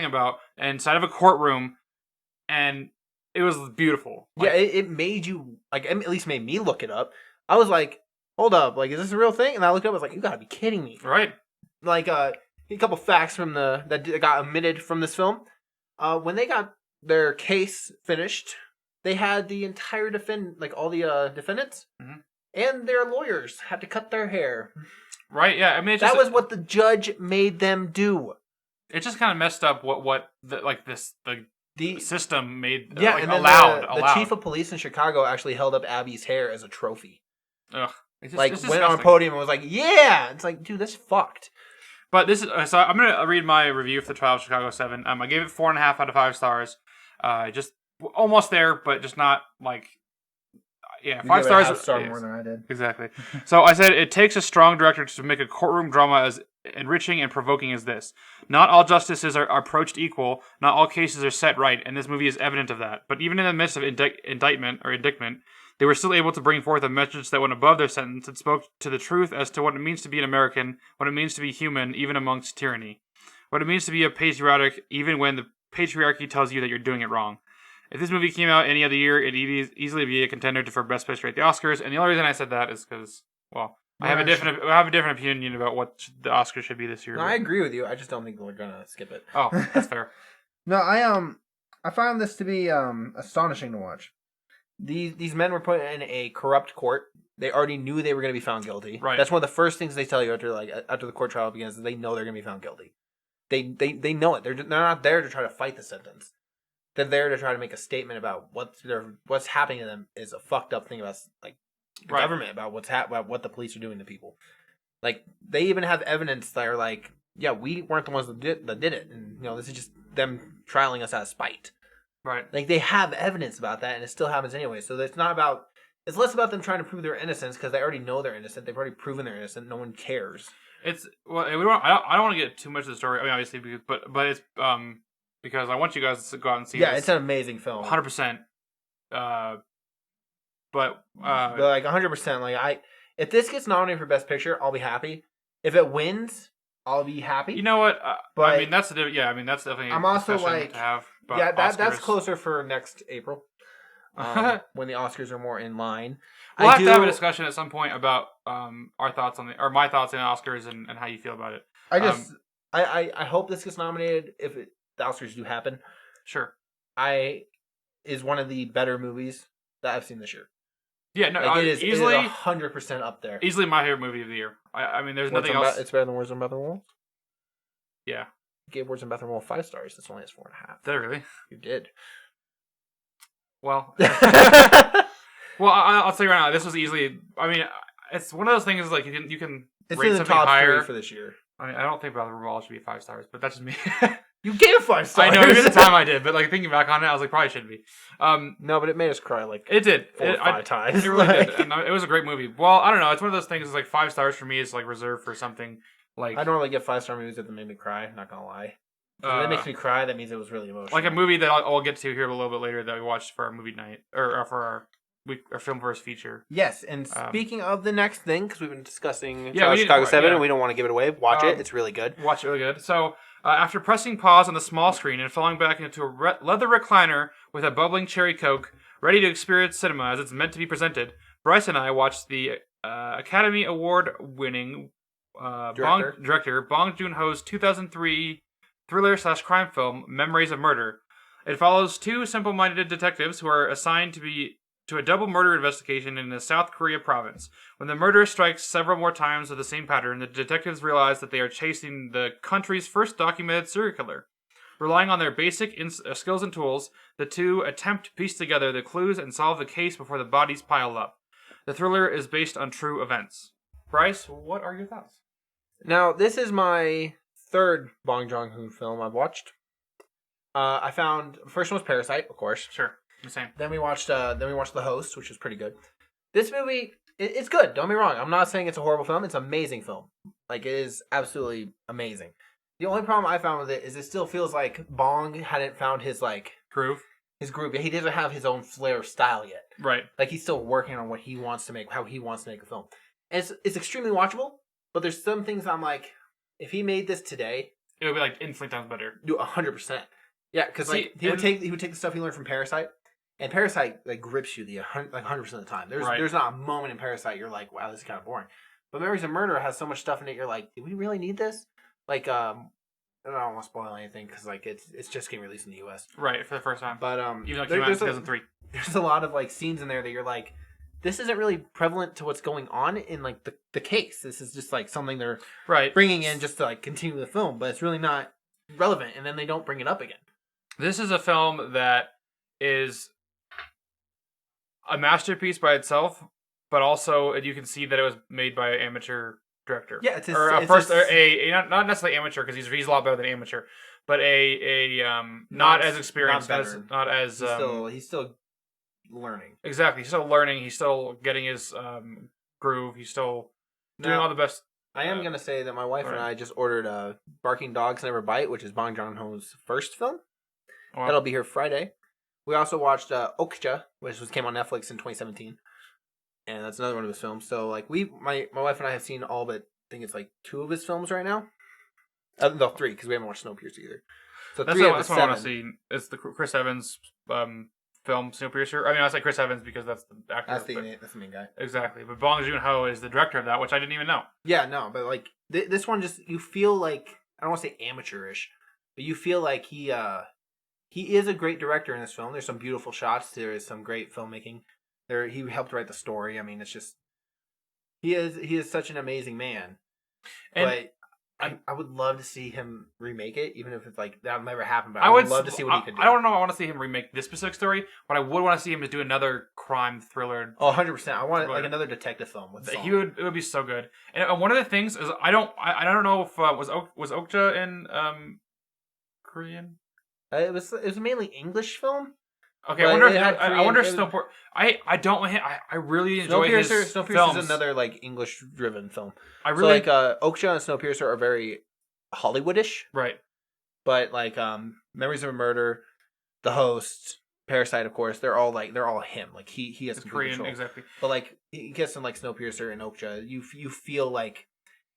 about, inside of a courtroom, and it was beautiful. Like, yeah, it made you, like, at least made me look it up. I was like, hold up, like, is this a real thing? And I looked up, I was like, you gotta be kidding me. Right. Like, a couple facts from that got omitted from this film. When they got their case finished, they had the entire all the defendants and their lawyers had to cut their hair. Right. Yeah. I mean, that was what the judge made them do. It just kind of messed up what the system made. Yeah, and then the chief of police in Chicago actually held up Abby's hair as a trophy. Ugh. Went on a podium and was like, "Yeah!" It's like, dude, that's fucked. But this is so. I'm gonna read my review for the Trial of Chicago 7. I gave it 4.5 out of 5 stars. Just almost there, but just not like. Yeah, 5 stars. A star more than I did. Exactly. So I said it takes a strong director to make a courtroom drama as enriching and provoking as this. Not all justices are approached equal. Not all cases are set right, and this movie is evident of that. But even in the midst of indictment, they were still able to bring forth a message that went above their sentence and spoke to the truth as to what it means to be an American, what it means to be human, even amongst tyranny, what it means to be a patriotic, even when the patriarchy tells you that you're doing it wrong. If this movie came out any other year, it'd easily be a contender for Best Picture at the Oscars. And the only reason I said that is because, well, I have a different opinion about what the Oscars should be this year. No, I agree with you. I just don't think we're gonna skip it. Oh, that's fair. No, I found this to be astonishing to watch. These men were put in a corrupt court. They already knew they were going to be found guilty. Right. That's one of the first things they tell you after the court trial begins. Is they know they're going to be found guilty. They know it. They're not there to try to fight the sentence. They're there to try to make a statement about what's happening to them is a fucked up thing about like the government, about about what the police are doing to people. Like they even have evidence that are like, yeah, we weren't the ones that did it, and this is just them trialing us out of spite. Right. Like they have evidence about that, and it still happens anyway. So it's less about them trying to prove their innocence because they already know they're innocent. They've already proven they're innocent. No one cares. I don't want to get too much of the story. I mean, obviously, but it's because I want you guys to go out and see. Yeah, it's an amazing film. 100%. But like 100%. Like if this gets nominated for Best Picture, I'll be happy. If it wins, I'll be happy. You know what? But I mean, that's definitely. I'm also like, to have that's closer for next April, when the Oscars are more in line. We'll have to have a discussion at some point about our thoughts on my thoughts on the Oscars and how you feel about it. I hope this gets nominated if the Oscars do happen. Sure. Is one of the better movies that I've seen this year. Yeah, no, it is easily 100% up there. Easily my favorite movie of the year. I mean, there's nothing else. It's better than Words on Bathroom Walls? Yeah. You gave Words on Bathroom Wall 5 stars. This only has 4.5. Did I really? You did. Well, I'll tell you right now. This was easily. I mean, it's one of those things like you can it's rate in the something top higher 3 for this year. I mean, I don't think Bathroom Wall should be 5 stars, but that's just me. You gave 5 stars. I know, even at the time I did, but like thinking back on it, I was like, probably shouldn't be. No, but it made us cry like it did 4 or 5 times. It really did, and it was a great movie. Well, I don't know. It's one of those things. Like 5 stars for me is like reserved for something like. I normally get 5-star movies that made me cry. Not gonna lie. If that makes me cry, that means it was really emotional. Like a movie that I'll get to here a little bit later that we watched for our movie night or for our our Filmverse feature. Yes, and speaking of the next thing, because we've been discussing Chicago 7, and we don't want to give it away, watch it. It's really good. Watch it really good. So, after pressing pause on the small screen and falling back into a leather recliner with a bubbling cherry Coke, ready to experience cinema as it's meant to be presented, Bryce and I watched the Academy Award-winning director Bong Joon-ho's 2003 thriller/crime film, Memories of Murder. It follows two simple-minded detectives who are assigned to a double murder investigation in a South Korea province. When the murder strikes several more times with the same pattern, the detectives realize that they are chasing the country's first documented serial killer. Relying on their basic skills and tools, the two attempt to piece together the clues and solve the case before the bodies pile up. The thriller is based on true events. Bryce, what are your thoughts? Now, this is my third Bong Joon-ho film I've watched. I found first one was Parasite, of course. Sure, the same. Then we watched The Host, which was pretty good. This movie, it's good. Don't be wrong. I'm not saying it's a horrible film. It's an amazing film. Like, it is absolutely amazing. The only problem I found with it is it still feels like Bong hadn't found his groove. His groove. He doesn't have his own flair of style yet. Right. Like, he's still working on what he wants to make, how he wants to make a film. And it's extremely watchable, but there's some things I'm like, if he made this today, it would be like infinitely times better. Do 100%. Yeah, because he would take the stuff he learned from Parasite, and Parasite grips you 100% of the time. There's not a moment in Parasite you're like, wow, this is kind of boring. But Memories of Murder has so much stuff in it. You're like, do we really need this? Like, I don't want to spoil anything because it's just getting released in the U.S. Right, for the first time. But even though it came out in 2003, there's a lot of scenes in there that you're like, this isn't really prevalent to what's going on in the case. This is just something they're bringing in just to continue the film, but it's really not relevant. And then they don't bring it up again. This is a film that is a masterpiece by itself, but also you can see that it was made by an amateur director. Yeah, not necessarily amateur because he's a lot better than amateur, but not as experienced, he's still learning. Exactly, he's still learning. He's still getting his groove. He's still doing all the best. I am gonna say that my wife and I just ordered Barking Dogs Never Bite, which is Bong Joon-ho's first film. Wow. That'll be here Friday. We also watched Okja, which came on Netflix in 2017, and that's another one of his films. So my wife and I have seen all but I think it's 2 of his films right now. No, 3 because we haven't watched Snowpiercer either. So that's 3 of his 7. I want to see. It's the Chris Evans film Snowpiercer. I mean, I say Chris Evans because that's the actor. That's the main guy. Exactly, but Bong Joon-ho is the director of that, which I didn't even know. Yeah, no, but this one just you feel I don't want to say amateurish, but you feel like he is a great director in this film. There's some beautiful shots. There is some great filmmaking. He helped write the story. I mean, it's just he is such an amazing man. And but I would love to see him remake it, even if it's that'll never happen. But I would love to see what he could do. I don't know. I want to see him remake this specific story, but I would want to see him to do another crime thriller. Oh, 100%. I want another detective film with Song. It would be so good. And one of the things is I don't know if was Okja in Korean. It was mainly English film. Okay, I wonder if Snowpiercer. I really enjoy his films. Snowpiercer is another English driven film. Okja and Snowpiercer are very Hollywoodish, right? But Memories of a Murder, The Host, Parasite, of course, they're all him. He has Korean control. Exactly. But he gets some Snowpiercer and Okja. You feel like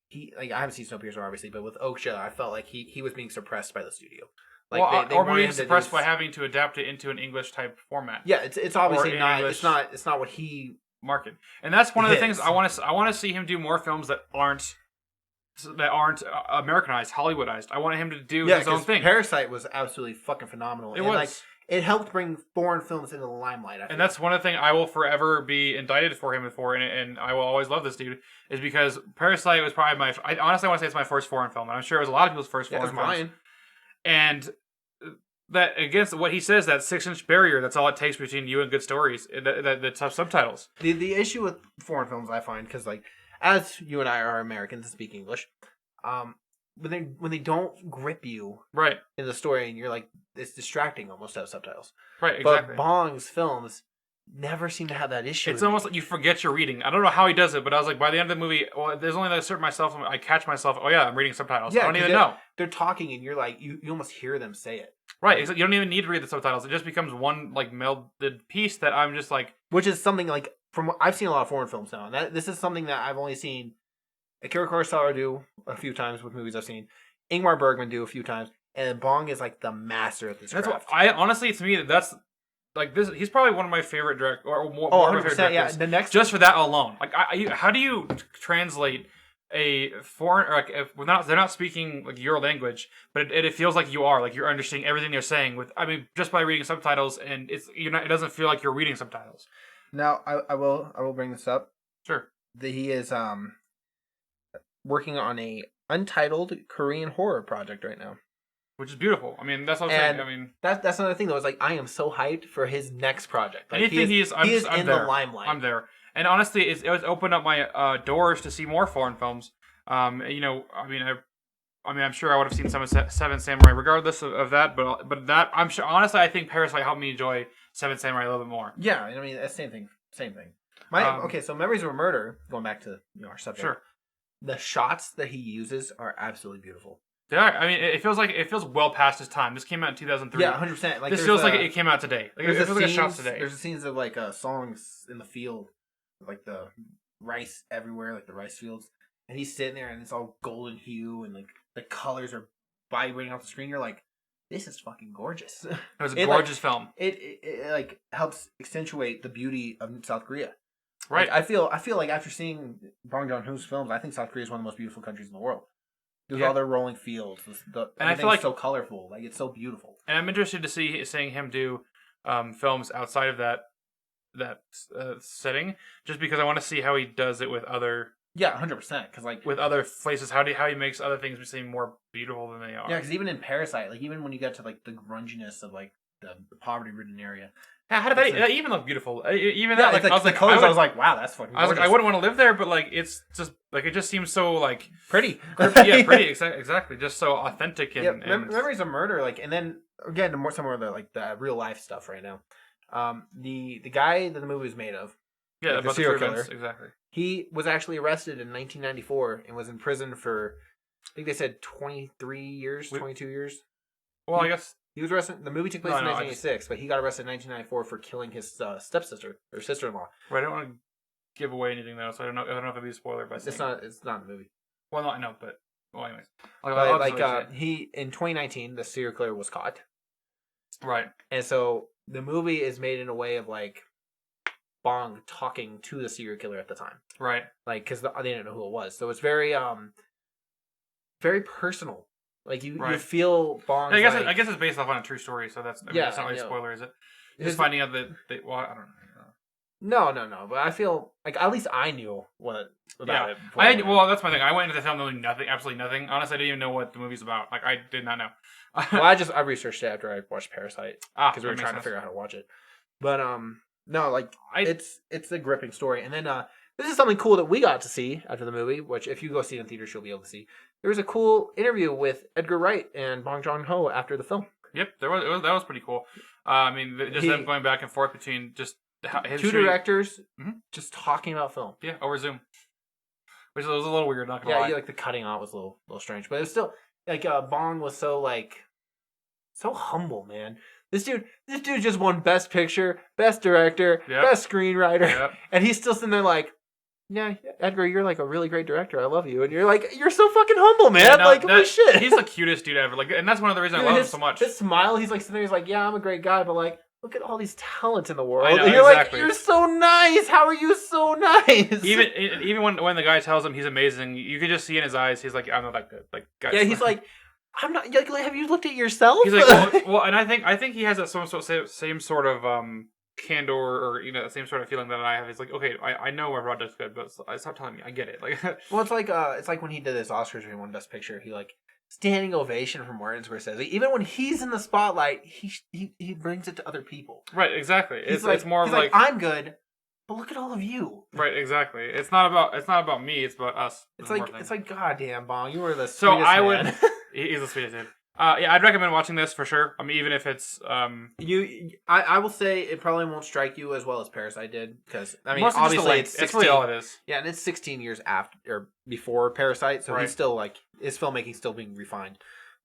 he I haven't seen Snowpiercer obviously, but with Okja, I felt like he was being suppressed by the studio. Or being suppressed by having to adapt it into an English type format. Yeah, it's obviously not. English it's not what he market, and that's one of the things I want to see him do more films that aren't Americanized, Hollywoodized. I want him to do his own thing. Parasite was absolutely fucking phenomenal. It helped bring foreign films into the limelight. And that's one of the things I will forever be indicted for him for, and I will always love this dude, is because Parasite was probably I honestly want to say it's my first foreign film, and I'm sure it was a lot of people's first foreign films. Mine. And that against what he says, that 6-inch barrier, that's all it takes between you and good stories, the tough subtitles. The issue with foreign films, I find, because as you and I are Americans and speak English, when they don't grip you in the story, and you're it's distracting almost to have subtitles. Right, exactly. But Bong's films never seem to have that issue. It's almost like you forget you're reading. I don't know how he does it, but I was by the end of the movie, there's only a certain myself, I catch myself, oh yeah, I'm reading subtitles. I don't even know. They're talking and you're you almost hear them say it. Right. You don't even need to read the subtitles. It just becomes one like melded piece that I'm just like. Which is something like from I've seen a lot of foreign films now. And this is something that I've only seen Akira Kurosawa do a few times with movies I've seen, Ingmar Bergman do a few times, and Bong is like the master at this That's craft. what I honestly, to me, that's like this. He's probably one of my favorite directors, or more, Oh, more of my favorite 100%. Yeah, directors. the next Just for that alone, like, how do you translate a foreign, or like, if they're not speaking like your language, but it feels like you're understanding everything they're saying with, I mean, just by reading subtitles, and it doesn't feel like you're reading subtitles. Now, I will bring this up. Sure. He is working on a untitled Korean horror project right now. Which is beautiful. I mean, that's what I'm saying. I mean, that's another thing though. It's like I am so hyped for his next project. Like, anything he is in there. the limelight. I'm there. And honestly, it was opened up my doors to see more foreign films. I'm sure I would have seen some of Seven Samurai regardless of that, but that I'm sure. Honestly, I think Parasite helped me enjoy Seven Samurai a little bit more. Yeah, I mean, same thing. So Memories of a Murder. Going back to our subject. Sure. The shots that he uses are absolutely beautiful. Yeah, I mean, it feels well past his time. This came out in 2003. Yeah, 100%. Like this feels like it came out today. Like, it feels like a shot today. There's the scenes of like songs in the field, like the rice everywhere, like the rice fields, and he's sitting there and it's all golden hue and like the colors are vibrating off the screen. You're like, this is fucking gorgeous. It was a gorgeous film. It like helps accentuate the beauty of South Korea. Right. Like, I feel like after seeing Bong Joon-ho's films, I think South Korea is one of the most beautiful countries in the world. There's all their rolling fields. And I feel like so colorful. Like, it's so beautiful. And I'm interested to seeing him do films outside of that setting, just because I want to see how he does it with other. Yeah, 100%. Because like with other places, how he makes other things seem more beautiful than they are. Yeah, because even in Parasite, like even when you get to like the grunginess of like the poverty-ridden area. Yeah, how did that even look beautiful? Even yeah, that, like, I was like, colors. I was like, wow, that's fucking gorgeous. I wouldn't want to live there, but like it's just like it just seems so like pretty. Yeah, pretty. Exactly, just so authentic and. Memories of Murder, like, and then again, some more of the real life stuff right now. The guy that the movie was made of. Yeah, like, about the serial killer. Exactly. He was actually arrested in 1994 and was in prison for, I think they said 23 years, 22 years. Well, I guess. He was arrested. The movie took place in 1986, but he got arrested in 1994 for killing his stepsister or sister-in-law. Right, I don't want to give away anything though, so I don't know if it'd be a spoiler. But it's not in the movie. Well, no, I know, but anyways, he in 2019, the serial killer was caught. Right, and so the movie is made in a way of like Bong talking to the serial killer at the time. Right, like because they didn't know who it was, so it's very very personal. Like you feel Bong. I guess it's based off on a true story, so that's it's not really a spoiler, is it? Just finding out that I don't know. No. But I feel like at least I knew what about it. That's my thing. I went into the film knowing nothing, absolutely nothing. Honestly, I didn't even know what the movie's about. Like I did not know. Well, I researched it after I watched Parasite because we were trying to figure out how to watch it. But no, like it's a gripping story. And then this is something cool that we got to see after the movie, which if you go see it in theaters, you'll be able to see. There was a cool interview with Edgar Wright and Bong Joon-ho after the film. Yep, that was pretty cool. I mean, just them going back and forth between just two directors just talking about film. Yeah, over Zoom, which was a little weird. Not gonna lie. Yeah, like the cutting out was a little strange, but it was still like Bong was so humble, man. This dude just won Best Picture, Best Director, Best Screenwriter, and he's still sitting there like, yeah, Edgar, you're like a really great director. I love you, and you're so fucking humble, man. Holy shit. He's the cutest dude ever. Like, and that's one of the reasons I love him so much. His smile, he's like sitting there, he's like, yeah, I'm a great guy, but like, look at all these talents in the world. I know, and you're exactly. like, you're so nice. How are you so nice? Even when the guy tells him he's amazing, you can just see in his eyes, he's like, I'm not that good. Like, guys, yeah, he's like, I'm not. Like, have you looked at yourself? He's like, well, and I think he has that same sort of candor, or the same sort of feeling that I have. He's like, okay, I know my project's good, but stop telling me. I get it. Like, well, it's like when he did his Oscars when he won Best Picture. He like standing ovation from Martin Scorsese. Even when he's in the spotlight, he brings it to other people. Right, exactly. It's more of like I'm good, but look at all of you. Right, exactly. It's not about me. It's about us. It's like goddamn Bong, you were the sweetest so I man. would. He's the sweetest dude. Yeah, I'd recommend watching this for sure. I mean, even if it's I will say it probably won't strike you as well as Parasite did, because I mean, obviously it's 16. That's really all it is. Yeah, and it's 16 years after or before Parasite, so he's still like his filmmaking's still being refined,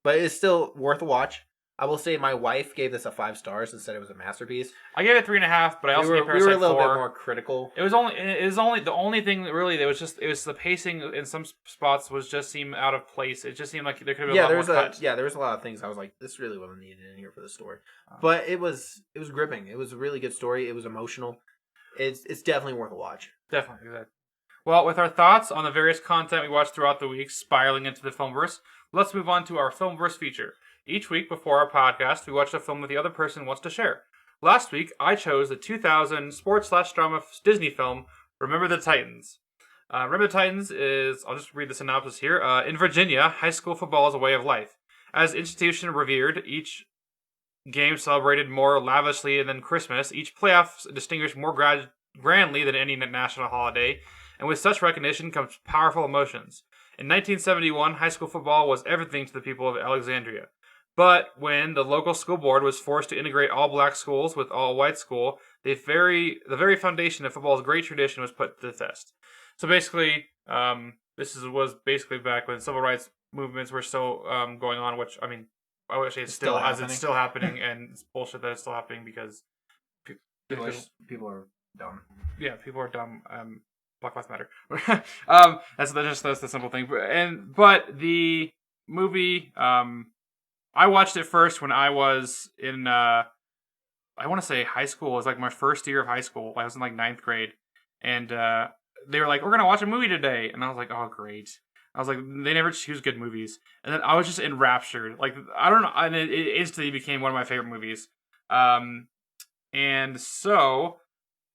but it's still worth a watch. I will say my wife gave this a 5 stars and said it was a masterpiece. I gave it 3.5, but I also gave we were a little 4. bit more critical. It was only the only thing that really it was the pacing in some spots was just seemed out of place. It just seemed like there could have been a lot more cuts. There was a lot of things I was like, this really wasn't needed in here for the story. But it was gripping. It was a really good story. It was emotional. It's definitely worth a watch. Definitely. Well, with our thoughts on the various content we watched throughout the week, spiraling into the Filmverse, let's move on to our Filmverse feature. Each week before our podcast, we watch a film that the other person wants to share. Last week, I chose the 2000 sports/drama Disney film, Remember the Titans. Remember the Titans is, I'll just read the synopsis here. In Virginia, high school football is a way of life. As institution revered, each game celebrated more lavishly than Christmas, each playoff distinguished more grandly than any national holiday, and with such recognition comes powerful emotions. In 1971, high school football was everything to the people of Alexandria. But when the local school board was forced to integrate all black schools with all white school, the very foundation of football's great tradition was put to the test. So basically, was basically back when civil rights movements were still going on, which I mean, I would say it's still happening, and it's bullshit that it's still happening because people are dumb. Yeah, people are dumb. Black Lives Matter. That's the simple thing. But the movie, I watched it first when I was in, I want to say high school. It was like my first year of high school. I was in like 9th grade. And they were like, we're going to watch a movie today. And I was like, oh, great. I was like, they never choose good movies. And then I was just enraptured. Like, I don't know. And it instantly became one of my favorite movies. And so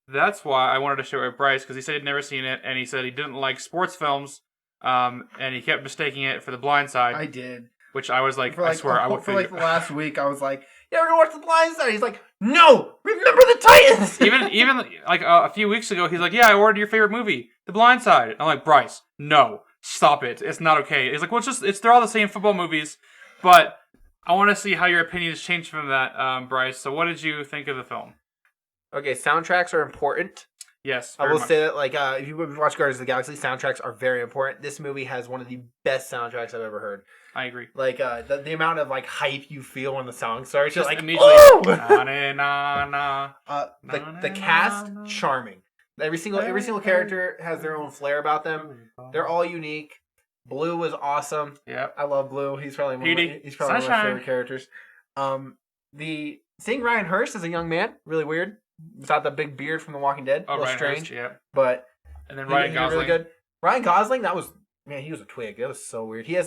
that's why I wanted to share it with Bryce, because he said he'd never seen it. And he said he didn't like sports films. And he kept mistaking it for The Blind Side. I did. Which I was like, I swear, I would. For like the last week, I was like, yeah, we're gonna watch The Blind Side. He's like, no, Remember the Titans. even like a few weeks ago, he's like, yeah, I ordered your favorite movie, The Blind Side. I'm like, Bryce, no, stop it. It's not okay. He's like, well, they're all the same football movies, but I want to see how your opinions change from that, Bryce. So what did you think of the film? Okay, soundtracks are important. Yes, I will say that, like, if you watch Guardians of the Galaxy, soundtracks are very important. This movie has one of the best soundtracks I've ever heard. I agree. Like, the amount of, like, hype you feel when the song starts, just like, immediately. The cast, charming. Every single character has their own flair about them. They're all unique. Blue was awesome. Yeah, I love Blue. He's probably one of my favorite characters. Seeing Ryan Hurst as a young man, really weird. Without the big beard from The Walking Dead. Oh, a little Ryan strange. Hurst, yeah. But and then Ryan Gosling. Really good. Ryan Gosling, he was a twig. That was so weird. He's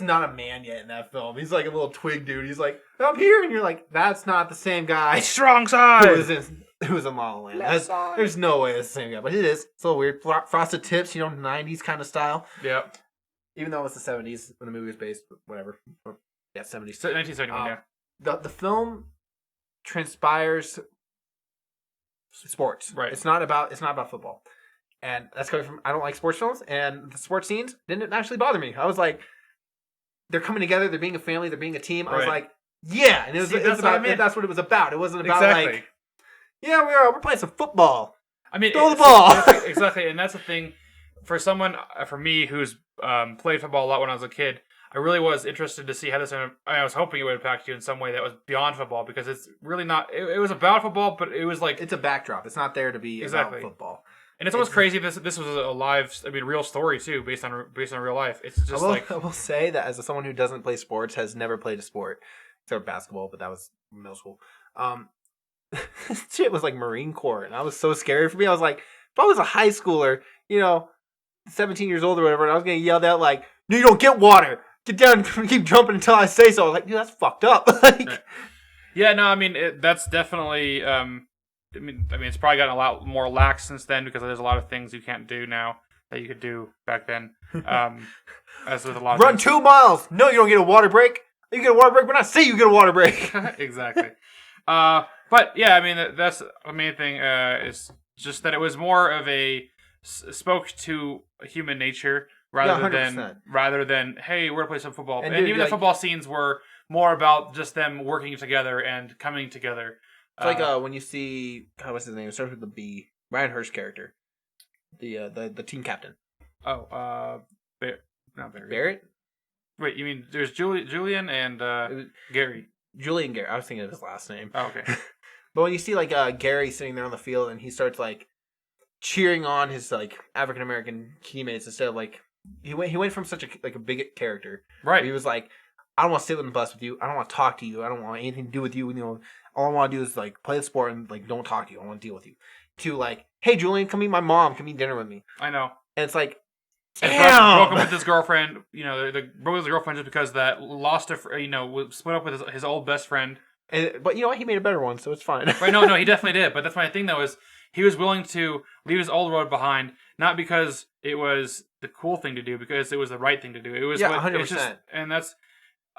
not a man yet in that film. He's like a little twig dude. He's like, I'm here, and you're like, that's not the same guy. Strong side. Who was in La La Land. There's no way it's the same guy, but it is. It's a little weird. Frosted tips, 90s kind of style. Yeah. Even though it's the 70s when the movie was based, but whatever. Yeah, 70s. 1971, yeah. The film transpires sports. Right. It's not about football. And that's coming from, I don't like sports films, and the sports scenes didn't actually bother me. I was like, they're coming together, they're being a family, they're being a team. I was like, yeah. And that's what it was about. It wasn't about like, yeah, we're playing some football. I mean, throw the ball. Exactly. And that's the thing for me who's played football a lot when I was a kid. I really was interested to see how this. I was hoping it would impact you in some way that was beyond football, because it's really not. It was about football, but it was like it's a backdrop. It's not there to be about football. And it's almost crazy. This was a real story too, based on real life. It's just I will say that as someone who doesn't play sports, has never played a sport except basketball, but that was middle school. Shit was like Marine Corps, and I was so scary for me. I was like, if I was a high schooler, 17 years old or whatever, and I was getting yelled at like, "No, you don't get water. Get down and keep jumping until I say so." I was like, dude, that's fucked up. Yeah, no, I mean, that's definitely. I mean, it's probably gotten a lot more lax since then, because there's a lot of things you can't do now that you could do back then. As with a lot of Run 2 miles. No, you don't get a water break. You get a water break when I say you get a water break. Exactly. But yeah, I mean, that's the main thing. Is just that it was more of spoke to human nature rather than hey, we're gonna play some football. And even the football scenes were more about just them working together and coming together. It's like when you see what's his name? It starts with the B. Ryan Hurst character, the team captain. Oh, not Barry. Barrett. Wait, you mean there's Julian and Gary? Julian Gary. I was thinking of his last name. Oh, okay. But when you see like Gary sitting there on the field and he starts like cheering on his like African American teammates instead of like he went from such a bigot character. Right. He was like, I don't want to sit on the bus with you. I don't want to talk to you. I don't want anything to do with you. You know, all I want to do is like play the sport and like don't talk to you. I don't want to deal with you. To like, hey Julian, come meet my mom. Come eat dinner with me. I know. And it's like, And damn. broke up with his girlfriend. You know, the broke with his girlfriend just because that lost a. You know, split up with his old best friend. But you know what? He made a better one, so it's fine. Right? No, he definitely did. But that's my thing though is he was willing to leave his old road behind, not because it was the cool thing to do, because it was the right thing to do. It was 100%. And that's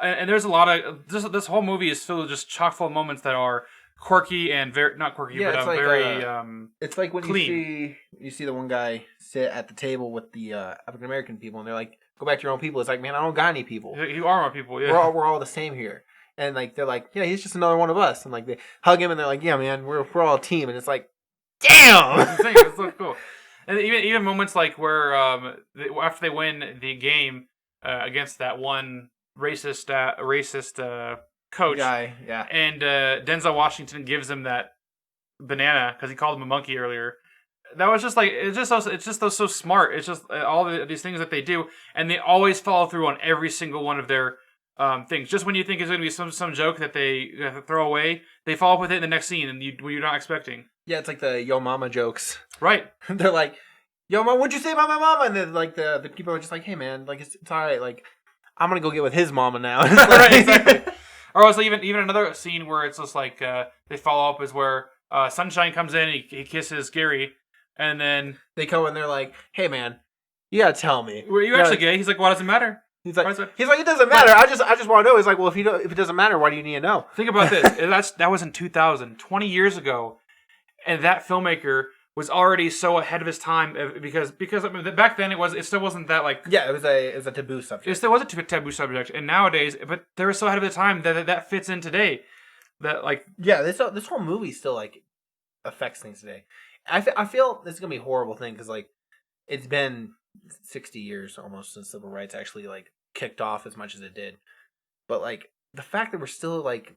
and there's a lot of this whole movie is filled with just chock full of moments that are quirky and very not quirky, but it's like, very it's like when clean. you see the one guy sit at the table with the African American people, and they're like, "Go back to your own people." It's like, man, I don't got any people. You are my people. Yeah, we're all the same here. And like they're like, yeah, he's just another one of us. And like they hug him, and they're like, yeah, man, we're all a team. And it's like, damn, it's so cool. And even moments like where after they win the game against that one racist coach guy, yeah, and Denzel Washington gives him that banana because he called him a monkey earlier. That was just like it's just so smart. It's just all these things that they do, and they always follow through on every single one of their things. Just when you think it's going to be some joke that they throw away, they follow up with it in the next scene, and you're not expecting. Yeah, it's like the yo mama jokes. Right. They're like, yo mama, what'd you say about my mama? And then like the people are just like, hey man, like it's all right. Like I'm gonna go get with his mama now. Right, exactly. Or also even another scene where it's just like they follow up is where Sunshine comes in, he kisses Gary, and then they come and they're like, hey man, you gotta tell me. Were you actually gay? He's like, why does it matter? He's like, it doesn't matter. I just want to know. He's like, well, if it doesn't matter, why do you need to know? Think about this. That was in 2000, 20 years ago, and that filmmaker was already so ahead of his time because I mean, back then it still wasn't that like it was a taboo subject. It still was a taboo subject, and nowadays, but they were so ahead of the time that fits in today. That like this whole movie still like affects things today. I feel this is gonna be a horrible thing because like it's been 60 years almost since civil rights actually like kicked off as much as it did, but like the fact that we're still like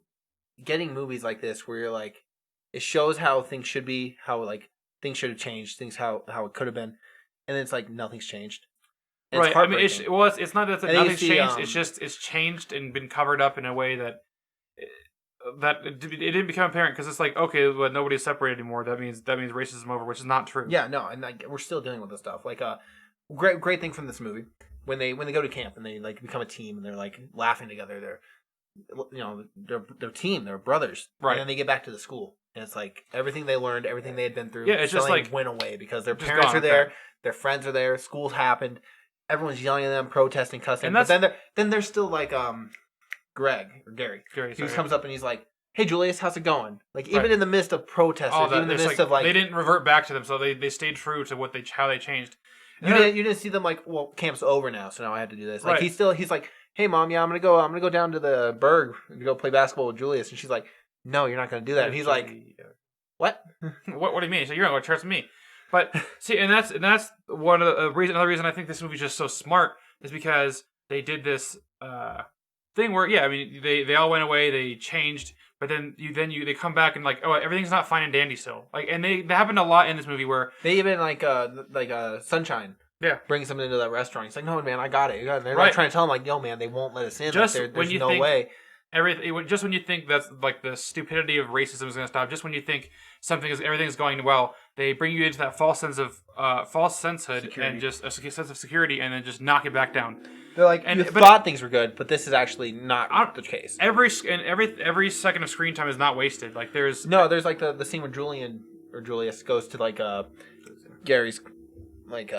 getting movies like this where you're like it shows how things should be, how like things should have changed, things how it could have been, and then it's like nothing's changed. And right. I mean, it's not that nothing's changed. It's changed and been covered up in a way that it didn't become apparent because it's like okay, well, nobody's separated anymore. That means racism over, which is not true. Yeah, no, and like we're still dealing with this stuff. Like great thing from this movie when they go to camp and they like become a team and they're like laughing together. They're team, they're brothers. Right. And then they get back to the school and it's like everything they learned, everything they had been through. Yeah, it's just like went away because their parents are there, their friends are there, school's happened, everyone's yelling at them, protesting, cussing. But then there's still like Gary. He just comes up and he's like, "Hey Julius, how's it going?" Like even in the midst of protesters, even in the midst of like they didn't revert back to them, so they stayed true to how they changed. You didn't see them like, well, camp's over now, so now I have to do this. Like he's like, hey mom, yeah, I'm gonna go down to the Berg and go play basketball with Julius, and she's like, no, you're not gonna do that. And he's like, what? What do you mean? So you're not gonna trust me? But see, and that's one of the another reason I think this movie's just so smart is because they did this thing where I mean they all went away, they changed, but then they come back and like, oh, everything's not fine and dandy still. Like, and they happened a lot in this movie where they even like Sunshine. Yeah, brings them into that restaurant. He's like, no, man, I got it. They're like trying to tell him like, yo, man, they won't let us in. Just like, when you no think way. Just when you think that's like the stupidity of racism is going to stop, just when you think everything's going well, they bring you into that false sensehood security. And just a sense of security, and then just knock it back down. They're like, you thought things were good, but this is actually not the case. Every second of screen time is not wasted. Like there's like the scene where Julius goes to like Gary's like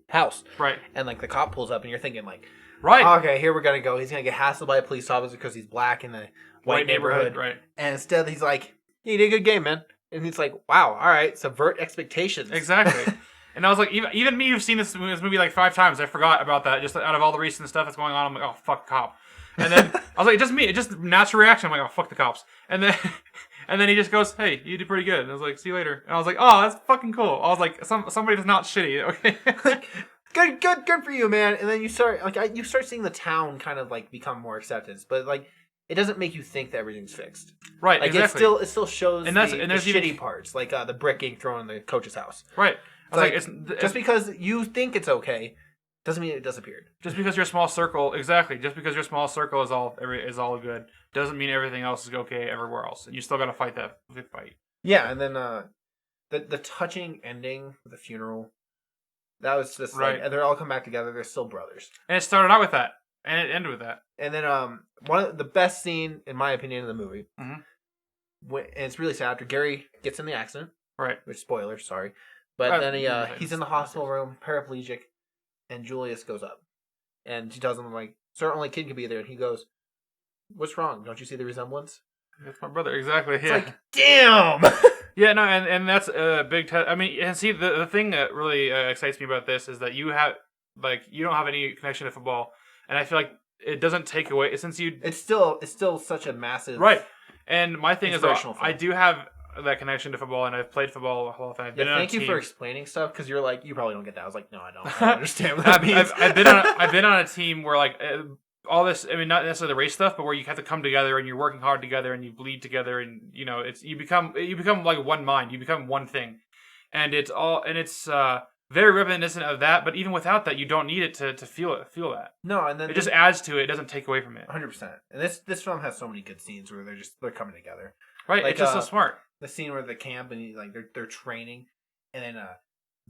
house, right? And like the cop pulls up, and you're thinking like, right, okay, here we're gonna go. He's gonna get hassled by a police officer because he's black in the white neighborhood, right? And instead, he's like, "You did a good game, man." And he's like, "Wow, all right, subvert expectations." Exactly. And I was like, even me, who've seen this movie like 5 times, I forgot about that. Just out of all the recent stuff that's going on, I'm like, oh fuck, cop. And then I was like, just natural reaction. I'm like, oh fuck the cops. And then he just goes, hey, you did pretty good. And I was like, see you later. And I was like, oh, that's fucking cool. I was like, somebody that's not shitty. Okay. good for you, man. And then you start seeing the town kind of like become more acceptance. But like it doesn't make you think that everything's fixed. Right, Like exactly. it still shows And the there's shitty even parts, like the brick getting thrown in the coach's house. right. I was Like, just because you think it's okay, doesn't mean it disappeared. just because your small circle, exactly. Just because your small circle is all good, doesn't mean everything else is okay everywhere else, and you still got to fight that good fight. Yeah, and then the touching ending of the funeral, that was just Right. like they're all come back together. They're still brothers. And it started out with that, and it ended with that. And then one of the best scene in my opinion in the movie, Mhm. and it's really sad after Gary gets in the accident, Right. which spoiler, sorry, but then yeah, he's in the hospital room, paraplegic, and Julius goes up, and she tells him like, "Sir, only kid can be there," and he goes, "What's wrong? Don't you see the resemblance?" It's my brother, exactly. It's Yeah. like, damn. Yeah, no, and that's a big I mean, and see, the thing that really excites me about this is that you don't have any connection to football, and I feel like it doesn't take away since you. It's still such a massive Right, and my thing is, inspirational I film. do have that connection to football, and I've played football a whole time. I've been Yeah, on a thank you team. for explaining stuff because you're like, you probably don't get that. I was like, no, I don't. I don't understand what that means. I've been on a team where like all this. I mean, not necessarily the race stuff, but where you have to come together and you're working hard together and you bleed together and you become like one mind. You become one thing, and it's very reminiscent of that. But even without that, you don't need it to feel that. No, and then It just adds to it. It doesn't take away from it. 100%. And this film has so many good scenes where they're coming together. Right? Like, It's just so smart. The scene where the camp and they're training, and then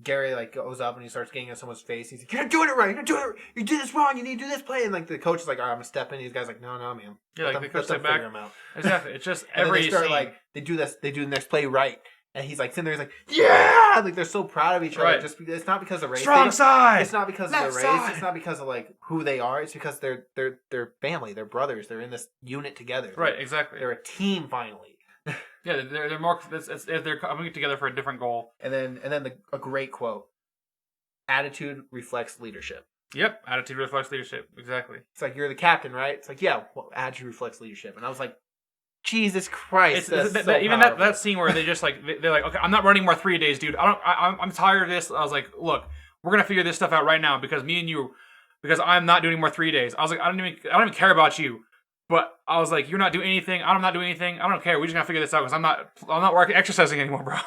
Gary like goes up and he starts getting in someone's face. He's like, "You're not doing it right. You're not doing it right. You did this wrong. You need to do this play." And like the coach is like, "All right, I'm gonna step in." These guys like, "No, man." Yeah, like the coach let them step back. figure 'em out. Exactly. It's just And then every they start scene. like they do the next play right, and he's like sitting there. He's like, "Yeah!" Like they're so proud of each other. Right. Just because it's not because of race. Strong side. It's not because Left of the race. side. It's not because of like who they are. It's because they're family. They're brothers. They're in this unit together. Right. Exactly. They're a team finally. Yeah, they're more. They're coming together for a different goal. And then a great quote: "Attitude reflects leadership." Yep, attitude reflects leadership. Exactly. It's like, you're the captain, right? It's like, yeah, well, attitude reflects leadership. And I was like, Jesus Christ, that's so even powerful. that scene where they just like they're like, okay, I'm not running more 3 days, dude. I'm tired of this. I was like, look, we're gonna figure this stuff out right now because I'm not doing more 3 days. I was like, I don't even care about you. But I was like, you're not doing anything. I'm not doing anything. I don't care. We just gotta figure this out because I'm not working exercising anymore, bro.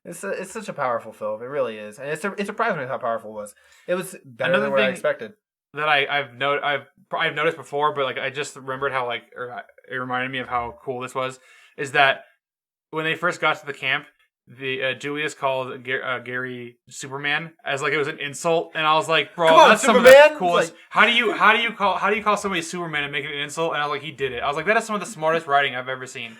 It's such a powerful film. It really is, and it surprised me how powerful it was. It was better than what I expected. That I've noticed before, but like I just remembered how it reminded me of how cool this was. Is that when they first got to the camp, the Julius called Gary Superman as like it was an insult, and I was like, bro, Come on, that's some of Superman! the coolest. Like, how do you call somebody Superman and make it an insult? And I was like, he did it. I was like, that is some of the smartest writing I've ever seen.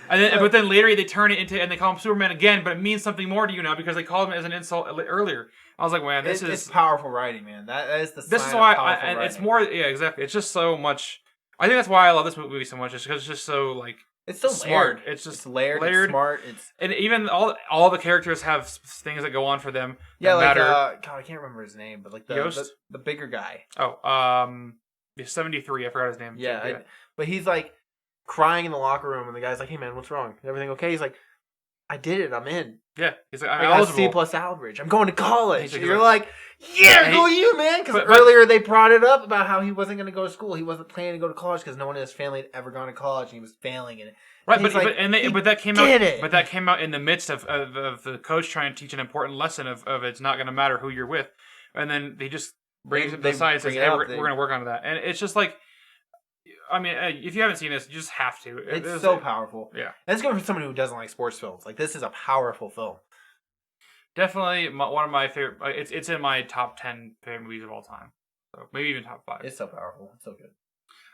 And then, but then later they turn it into and they call him Superman again, but it means something more to you now because they called him as an insult earlier. I was like, man, it's powerful writing, man. That is the sign this is why of powerful and it's writing. more, yeah, exactly. It's just so much. I think that's why I love this movie so much. Is because it's just so like It's so smart. layered. It's just It's layered. It's smart. It's and even all the characters have things that go on for them. yeah, that like matter. God, I can't remember his name, but like Yost? the bigger guy. He's 73. I forgot his name. Yeah, but he's like crying in the locker room, and the guy's like, "Hey man, what's wrong? Is everything okay?" He's like, "I did it. I'm in. Yeah, he's like, I I'm got a eligible. C+ average. I'm going to college." He's And like- you're like, "Yeah, And go you, man!" Because but- earlier they brought it up about how he wasn't going to go to school. He wasn't planning to go to college because no one in his family had ever gone to college, and he was failing in it. Right, And he's like, but that came did out. it. But that came out in the midst of the coach trying to teach an important lesson of it's not going to matter who you're with, and then they just brings it to the side and says, "Hey, we're going to work on that." And it's just like, I mean, if you haven't seen this, you just have to. It's so powerful. Yeah, And it's good for someone who doesn't like sports films. Like, this is a powerful film. definitely one of my favorite. It's in my top 10 favorite movies of all time. So maybe even top 5. It's so powerful. It's so good.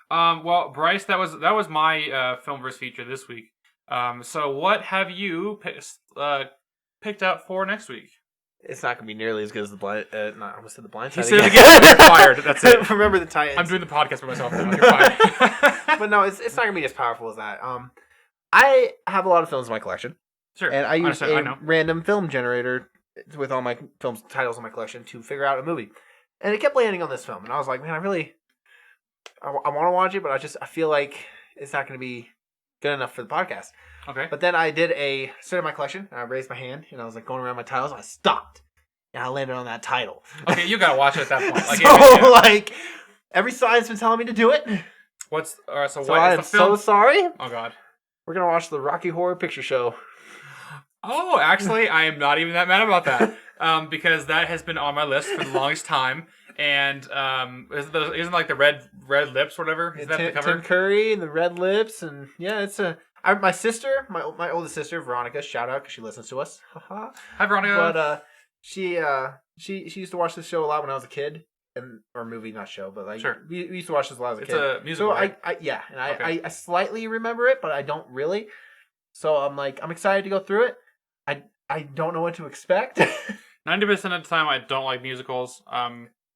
Well, Bryce, that was my Filmverse feature this week. So what have you picked out for next week? It's not going to be nearly as good as the blind. I almost said the blind He side. said it again. You're fired. That's it. Remember the Titans. I'm doing the podcast by myself now. You're fine. But no, it's not going to be as powerful as that. I have a lot of films in my collection, Sure. and I use understand, I know. a random film generator with all my films titles in my collection to figure out a movie. And it kept landing on this film, and I was like, man, I want to watch it, but I feel like it's not going to be good enough for the podcast. Okay. But then I did started my collection, and I raised my hand, and I was like going around my titles, and I stopped, and I landed on that title. Okay, you gotta watch it at that point. Like, So, like, every sign's been telling me to do it. What's so So what I is am the film? so sorry. Oh God. We're gonna watch the Rocky Horror Picture Show. Oh, actually, I am not even that mad about that. Because that has been on my list for the longest time. And isn't like the red lips, or whatever? Is that the cover? Tim Curry and the red lips, and yeah, it's my sister, my oldest sister Veronica. Shout out because she listens to us. Hi, Veronica. But she used to watch this show a lot when I was a kid, or movie, not show, but like Sure. we used to watch this a lot as a kid. It's a musical, so right? I slightly remember it, but I don't really. So I'm excited to go through it. I don't know what to expect. 90% of the time, I don't like musicals.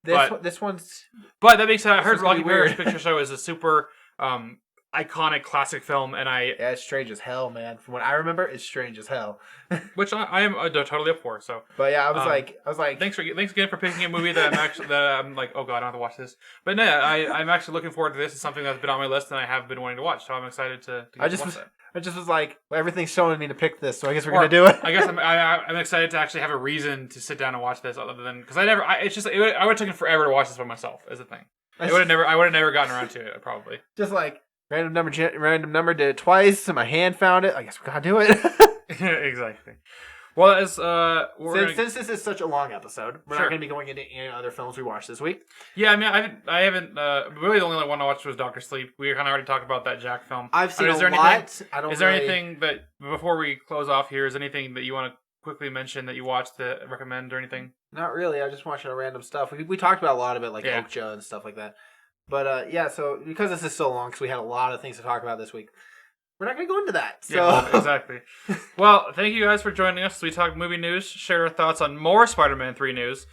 This one's. But that being said, I heard one's gonna Rocky be Horror weird. Picture Show is a super iconic classic film, and Yeah, it's strange as hell, man. From what I remember, it's strange as hell. which I am totally up for. So, But yeah, I was like, thanks again for picking a movie that I'm like, oh God, I don't have to watch this. But no, I'm actually looking forward to this. It's something that's been on my list and I have been wanting to watch. So I'm excited to get to watch that. I just was like, well, everything's showing me to pick this, so I guess we're gonna do it. I guess I'm excited to actually have a reason to sit down and watch this, other than because I would have taken forever to watch this by myself. Is the thing. I would have never gotten around to it probably. Just like random number did it twice, and my hand found it. I guess we gotta do it. Exactly. Well, as since this is such a long episode, we're Sure. not gonna be going into any other films we watched this week. yeah, I mean, I haven't really the only one I watched was Doctor Sleep. We kind of already talked about that Jack film. I've seen is there a lot. I don't. Is there really... anything that before we close off here? Is anything that you want to quickly mention that you watched to recommend or anything? Not really. I just watching random stuff. We talked about a lot of it, like Yeah. Okja and stuff like that. But yeah, so because this is so long, because we had a lot of things to talk about this week, we're not going to go into that. So Yeah, exactly. Well, thank you guys for joining us. We talked movie news, shared our thoughts on more Spider-Man 3 news.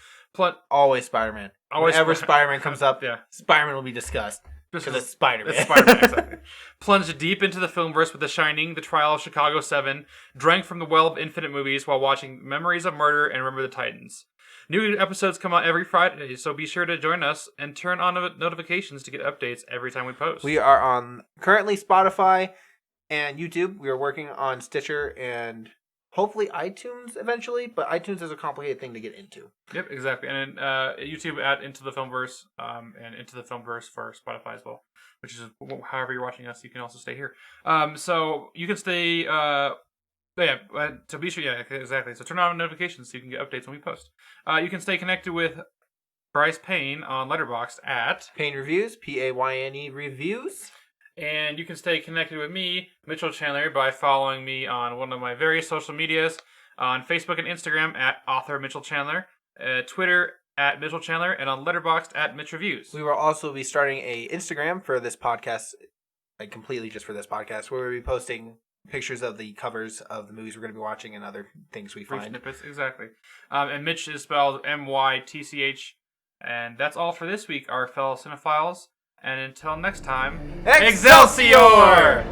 always Spider-Man. Always Whenever Sp- Spider-Man comes up, Yeah. Spider-Man will be discussed. Because it's Spider-Man. It's Spider-Man, exactly. Plunged deep into the filmverse with The Shining, The Trial of Chicago 7, drank from the well of infinite movies while watching Memories of Murder and Remember the Titans. New episodes come out every Friday, so be sure to join us and turn on notifications to get updates every time we post. We are on currently Spotify and YouTube. We are working on Stitcher and hopefully iTunes eventually, but iTunes is a complicated thing to get into. Yep, exactly. And YouTube at Into the Filmverse, and Into the Filmverse for Spotify as well, which is however you're watching us, you can also stay here. So you can stay. So be sure. Yeah, exactly. So turn on notifications so you can get updates when we post. You can stay connected with Bryce Payne on Letterboxd at Payne Reviews, Payne Reviews. And you can stay connected with me, Mytchel Chandler, by following me on one of my various social medias on Facebook and Instagram at author Mytchel Chandler, Twitter at Mytchel Chandler, and on Letterboxd at Mitch Reviews. We will also be starting a Instagram for this podcast, like completely just for this podcast, where we'll be posting pictures of the covers of the movies we're going to be watching and other things we Brief find. snippets, exactly. And Mitch is spelled Mytch. And that's all for this week, our fellow cinephiles. And until next time, Excelsior!